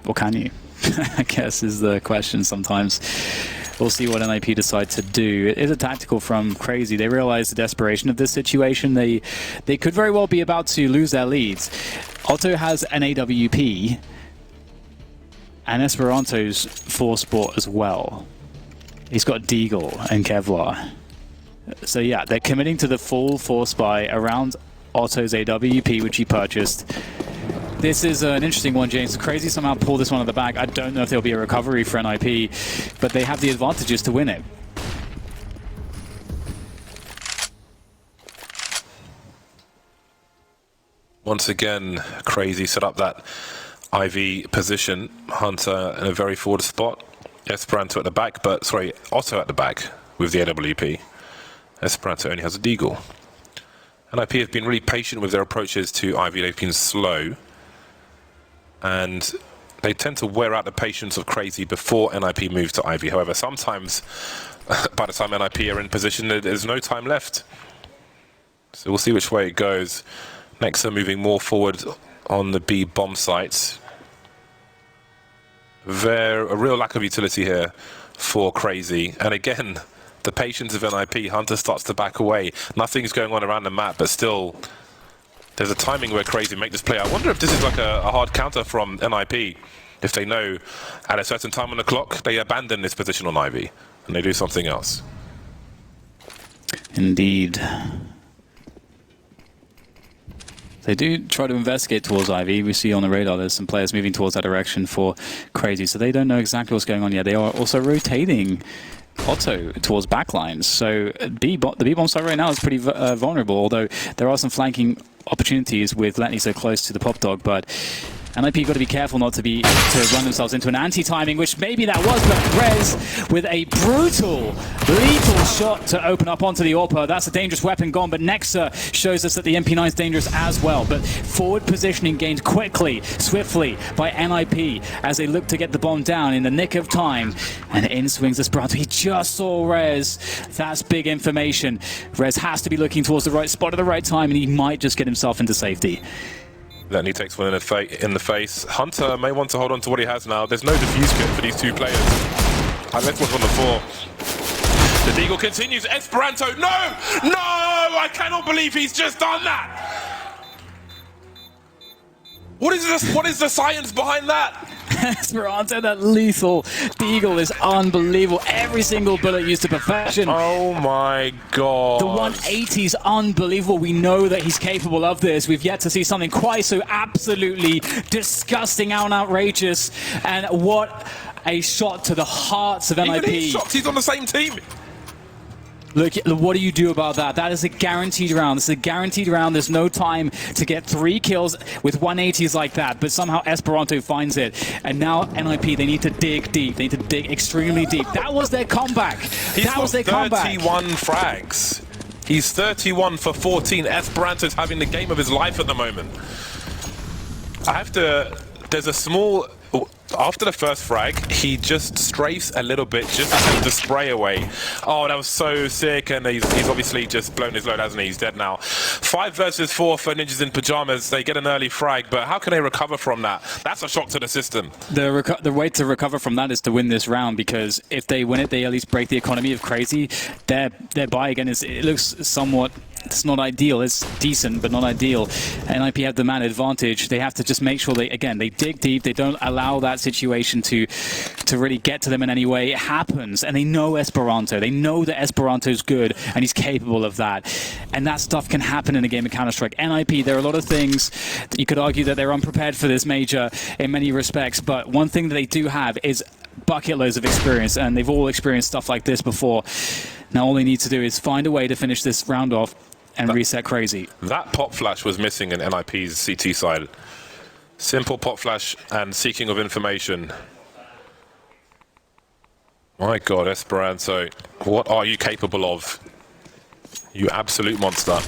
Speaker 2: Or can you? I guess is the question sometimes. We'll see what NIP decide to do. It is a tactical from Crazy. They realize the desperation of this situation. They could very well be about to lose their leads. Otto has an AWP and Esperanto's Force Sport as well. He's got Deagle and Kevlar. So yeah, they're committing to the full force buy around Otto's AWP, which he purchased. This is an interesting one, James. Crazy somehow pulled this one out of the bag. I don't know if there'll be a recovery for NIP, but they have the advantages to win it.
Speaker 1: Once again, Crazy set up that IV position. Hunter in a very forward spot. Esperanto at the back, Otto at the back with the AWP. Esperanto only has a Deagle. NIP have been really patient with their approaches to IV. They've been slow. And they tend to wear out the patience of Crazy before NIP moves to IV. However, sometimes by the time NIP are in position, there's no time left. So we'll see which way it goes. Nexa moving more forward on the B bomb site. A real lack of utility here for Crazy. And again, the patience of NIP. Hunter starts to back away. Nothing's going on around the map, but still there's a timing where Crazy make this play. I wonder if this is like a hard counter from NIP. If they know at a certain time on the clock, they abandon this position on IV and they do something else.
Speaker 2: Indeed. They do try to investigate towards IV. We see on the radar there's some players moving towards that direction for Crazy. So they don't know exactly what's going on yet. They are also rotating Otto towards backlines. So the B-bomb site right now is pretty vulnerable, although there are some flanking opportunities with Letney so close to the pop dog, but NIP got to be careful not to run themselves into an anti-timing, which maybe that was, but Rez with a brutal, lethal shot to open up onto the AWP. That's a dangerous weapon gone, but Nexa shows us that the MP9 is dangerous as well. But forward positioning gained quickly, swiftly by NIP as they look to get the bomb down in the nick of time. And in swings Esperanto. He just saw Rez. That's big information. Rez has to be looking towards the right spot at the right time, and he might just get himself into safety.
Speaker 1: Then he takes one in the face. Hunter may want to hold on to what he has now. There's no defuse kit for these two players. I left one on the floor. The Deagle continues. Esperanto, no! No! I cannot believe he's just done that! What is this? What is the science behind that?
Speaker 2: Esperanto, that lethal Deagle is unbelievable. Every single bullet used to perfection.
Speaker 1: Oh my god.
Speaker 2: The 180 is unbelievable. We know that he's capable of this. We've yet to see something quite so absolutely disgusting and outrageous. And what a shot to the hearts of NIP.
Speaker 1: Even he's shocked he's on the same team.
Speaker 2: Look, what do you do about that? That is a guaranteed round. This is a guaranteed round. There's no time to get 3 kills with 180s like that. But somehow Esperanto finds it. And now NIP, they need to dig deep. They need to dig extremely deep. That was their comeback. That was their comeback.
Speaker 1: 31 frags. He's 31 for 14. Esperanto's having the game of his life at the moment. There's a small After the first frag, he just strafes a little bit, just to spray away. Oh, that was so sick, and he's obviously just blown his load, hasn't he? He's dead now. 5 versus 4 for Ninjas in Pyjamas. They get an early frag, but how can they recover from that? That's a shock to the system.
Speaker 2: The way to recover from that is to win this round, because if they win it, they at least break the economy of Crazy. Their buy again it looks somewhat. It's not ideal. It's decent, but not ideal. NIP have the man advantage. They have to just make sure they dig deep. They don't allow that situation to really get to them in any way. It happens, and they know Esperanto. They know that Esperanto's good, and he's capable of that. And that stuff can happen in a game of Counter-Strike. NIP, there are a lot of things that you could argue that they're unprepared for this major in many respects, but one thing that they do have is bucket loads of experience, and they've all experienced stuff like this before. Now all they need to do is find a way to finish this round off and reset Crazy.
Speaker 1: That pop flash was missing in NIP's CT side. Simple pop flash and seeking of information. My God, Esperanto, what are you capable of? You absolute monster.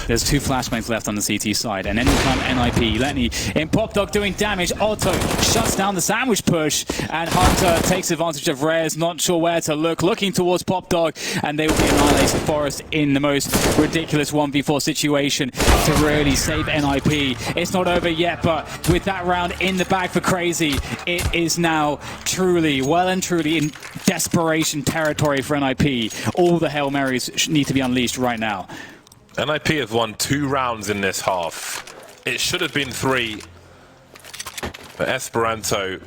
Speaker 2: There's 2 flashbangs left on the CT side, and anytime NIP, Lenny in Pop Dog doing damage, Otto shuts down the sandwich push, and Hunter takes advantage of Rez, not sure where to look, looking towards Pop Dog, and they will be annihilating Forest in the most ridiculous 1v4 situation to really save NIP. It's not over yet, but with that round in the bag for Crazy, it is now truly, well and truly in desperation territory for NIP. All the Hail Marys need to be unleashed right now.
Speaker 1: NIP have won 2 rounds in this half. It should have been 3, but Esperanto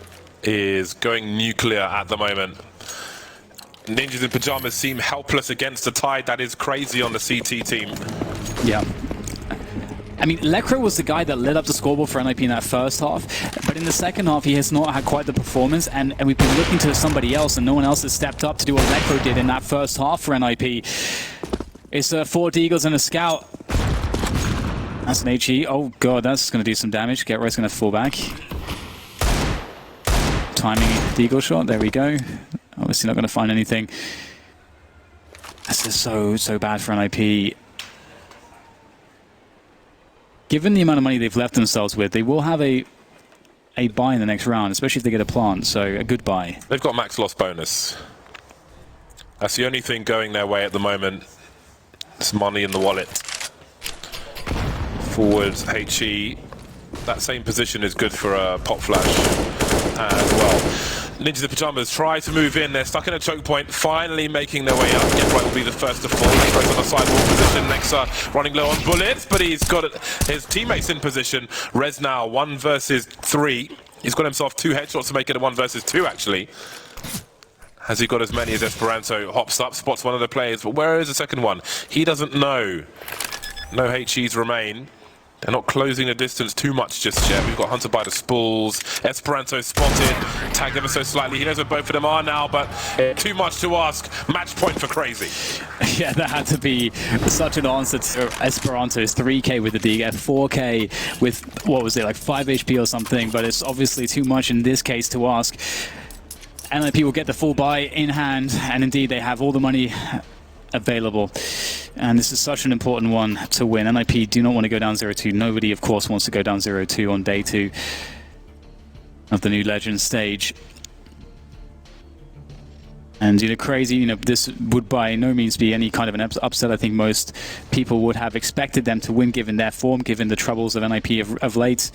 Speaker 1: is going nuclear at the moment. Ninjas in Pyjamas seem helpless against the tide that is Crazy on the CT team.
Speaker 2: Yeah. I mean, Lekro was the guy that lit up the scoreboard for NIP in that first half, but in the second half, he has not had quite the performance, and we've been looking to somebody else, and no one else has stepped up to do what Lekro did in that first half for NIP. It's 4 Deagles and a Scout. That's an HE. Oh God, that's going to do some damage. Get Red's going to fall back. Timing Deagle shot. There we go. Obviously not going to find anything. This is so bad for NIP. Given the amount of money they've left themselves with, they will have a buy in the next round, especially if they get a plant. So a good buy.
Speaker 1: They've got max loss bonus. That's the only thing going their way at the moment. It's money in the wallet. Forwards, HE. That same position is good for a pop flash as well. Ninjas in Pyjamas try to move in. They're stuck in a choke point, finally making their way up. Get will be the first to fall. Next on the sidewalk position. Nexa running low on bullets, but he's got his teammates in position. Rez now 1 versus 3. He's got himself 2 headshots to make it a 1 versus 2 actually. Has he got as many as Esperanto? Hops up, spots one of the players, but where is the second one? He doesn't know. No HEs remain. They're not closing the distance too much just yet. We've got Hunter by the spools. Esperanto spotted, tagged ever so slightly. He knows where both of them are now, but too much to ask. Match point for Crazy.
Speaker 2: Yeah, that had to be such an answer to Esperanto's 3k with the dig at 4k with, what was it, like 5 HP or something, but it's obviously too much in this case to ask. NIP will get the full buy in hand, and indeed they have all the money available. And this is such an important one to win. NIP do not want to go down 0-2. Nobody, of course, wants to go down 0-2 on day 2 of the new Legends stage. And, you know, Crazy, you know, this would by no means be any kind of an upset. I think most people would have expected them to win given their form, given the troubles of NIP of late.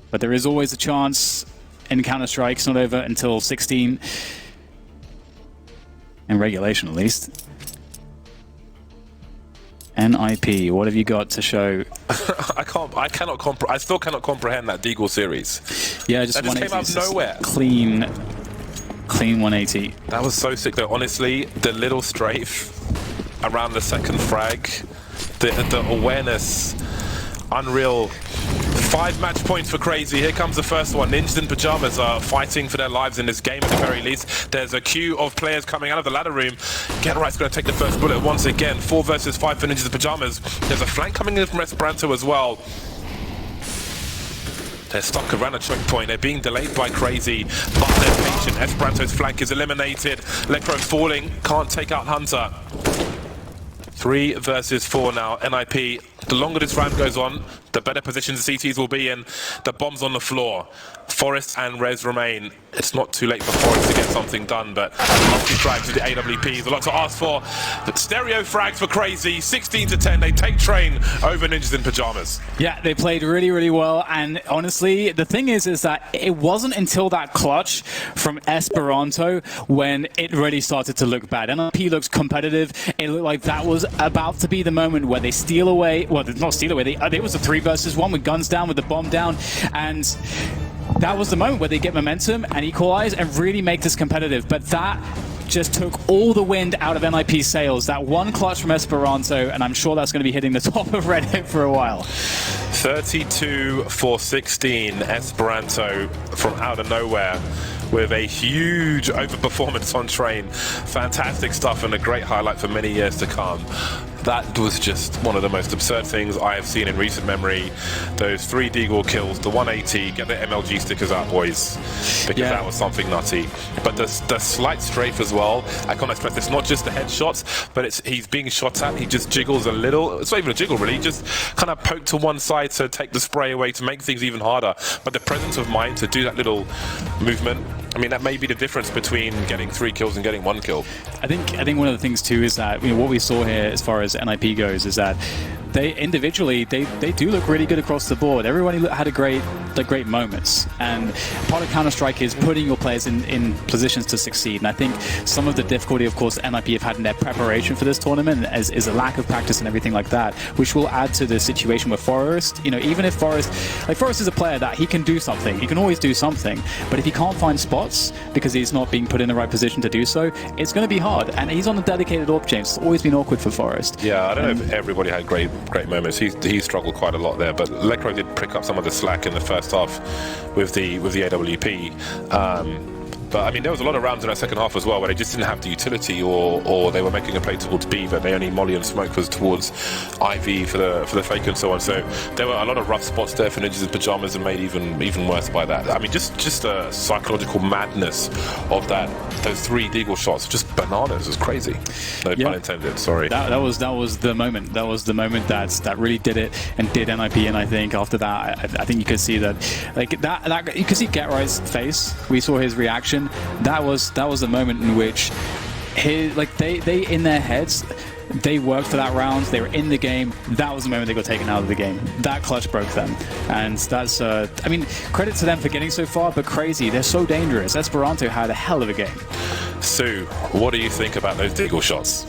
Speaker 2: But there is always a chance in Counter-Strike. It's not over until 16. In regulation, at least. NIP, what have you got to show?
Speaker 1: I still cannot comprehend that Deagle series.
Speaker 2: Yeah,
Speaker 1: that just came out of nowhere.
Speaker 2: Clean 180.
Speaker 1: That was so sick though. Honestly, the little strafe around the second frag, the awareness, unreal. 5 match points for Crazy. Here comes the first one. Ninjas in Pyjamas are fighting for their lives in this game at the very least. There's a queue of players coming out of the ladder room. Getright's going to take the first bullet once again. 4 versus 5 for Ninjas in Pyjamas. There's a flank coming in from Esperanto as well. They're stuck around a choke point. They're being delayed by Crazy, but they're patient. Esperanto's flank is eliminated. Lekro falling. Can't take out Hunter. 3 versus 4 now. NIP, the longer this round goes on, the better positions the CTs will be in. The bomb's on the floor. Forest and Rez remain. It's not too late for Forest to get something done, but multi-frags with the AWPs. A lot to ask for. The stereo frags for Crazy. 16-10. They take train over Ninjas in Pyjamas.
Speaker 2: Yeah, they played really, really well. And honestly, the thing is that it wasn't until that clutch from Esperanto when it really started to look bad. NLP looks competitive. It looked like that was about to be the moment where they steal away. Well, not steal away. It was a 3 versus 1 with guns down, with the bomb down. And that was the moment where they get momentum and equalize and really make this competitive. But that just took all the wind out of NIP's sails. That one clutch from Esperanto, and I'm sure that's going to be hitting the top of Reddit for a while.
Speaker 1: 32 for 16, Esperanto from out of nowhere with a huge overperformance on train. Fantastic stuff and a great highlight for many years to come. That was just one of the most absurd things I have seen in recent memory. Those 3 Deagle kills, the 180, get the MLG stickers out, boys, because that was something nutty. But the slight strafe as well, I can't express, it's not just the headshots, but he's being shot at, he just jiggles a little. It's not even a jiggle really, he just kind of poked to one side to take the spray away to make things even harder. But the presence of mind to do that little movement, I mean, that may be the difference between getting 3 kills and getting 1 kill. I
Speaker 2: think one of the things too is that, you know, what we saw here as far as NIP goes is that they individually they do look really good across the board. Everyone had great moments, and part of Counter-Strike is putting your players in positions to succeed. And I think some of the difficulty, of course, NIP have had in their preparation for this tournament is a lack of practice and everything like that, which will add to the situation with Forest. You know, even if Forest is a player that he can do something, he can always do something, but if he can't find spots because he's not being put in the right position to do so, it's going to be hard. And he's on a dedicated AWP chain. It's always been awkward for Forest.
Speaker 1: Yeah, I don't know if everybody had great moments. He struggled quite a lot there, but Lekro did pick up some of the slack in the first half with the AWP. But I mean, there was a lot of rounds in that second half as well where they just didn't have the utility, or they were making a play towards B, but they only Molly and Smoke was towards IV for the fake and so on. So there were a lot of rough spots there for Ninjas in Pyjamas, and made even worse by that. I mean, just a psychological madness of those 3 Deagle shots, just bananas. It was crazy. No pun intended. Sorry.
Speaker 2: That was the moment. That was the moment that really did it and did NIP. And I think after that, I think you could see that, like that you could see GetRight's face. We saw his reaction. That was the moment in which they in their heads, they worked for that round, they were in the game. That was the moment they got taken out of the game. That clutch broke them. And that's, I mean, credit to them for getting so far, but Crazy, they're so dangerous. Esperanto had a hell of a game.
Speaker 1: Sue, what do you think about those Deagle shots?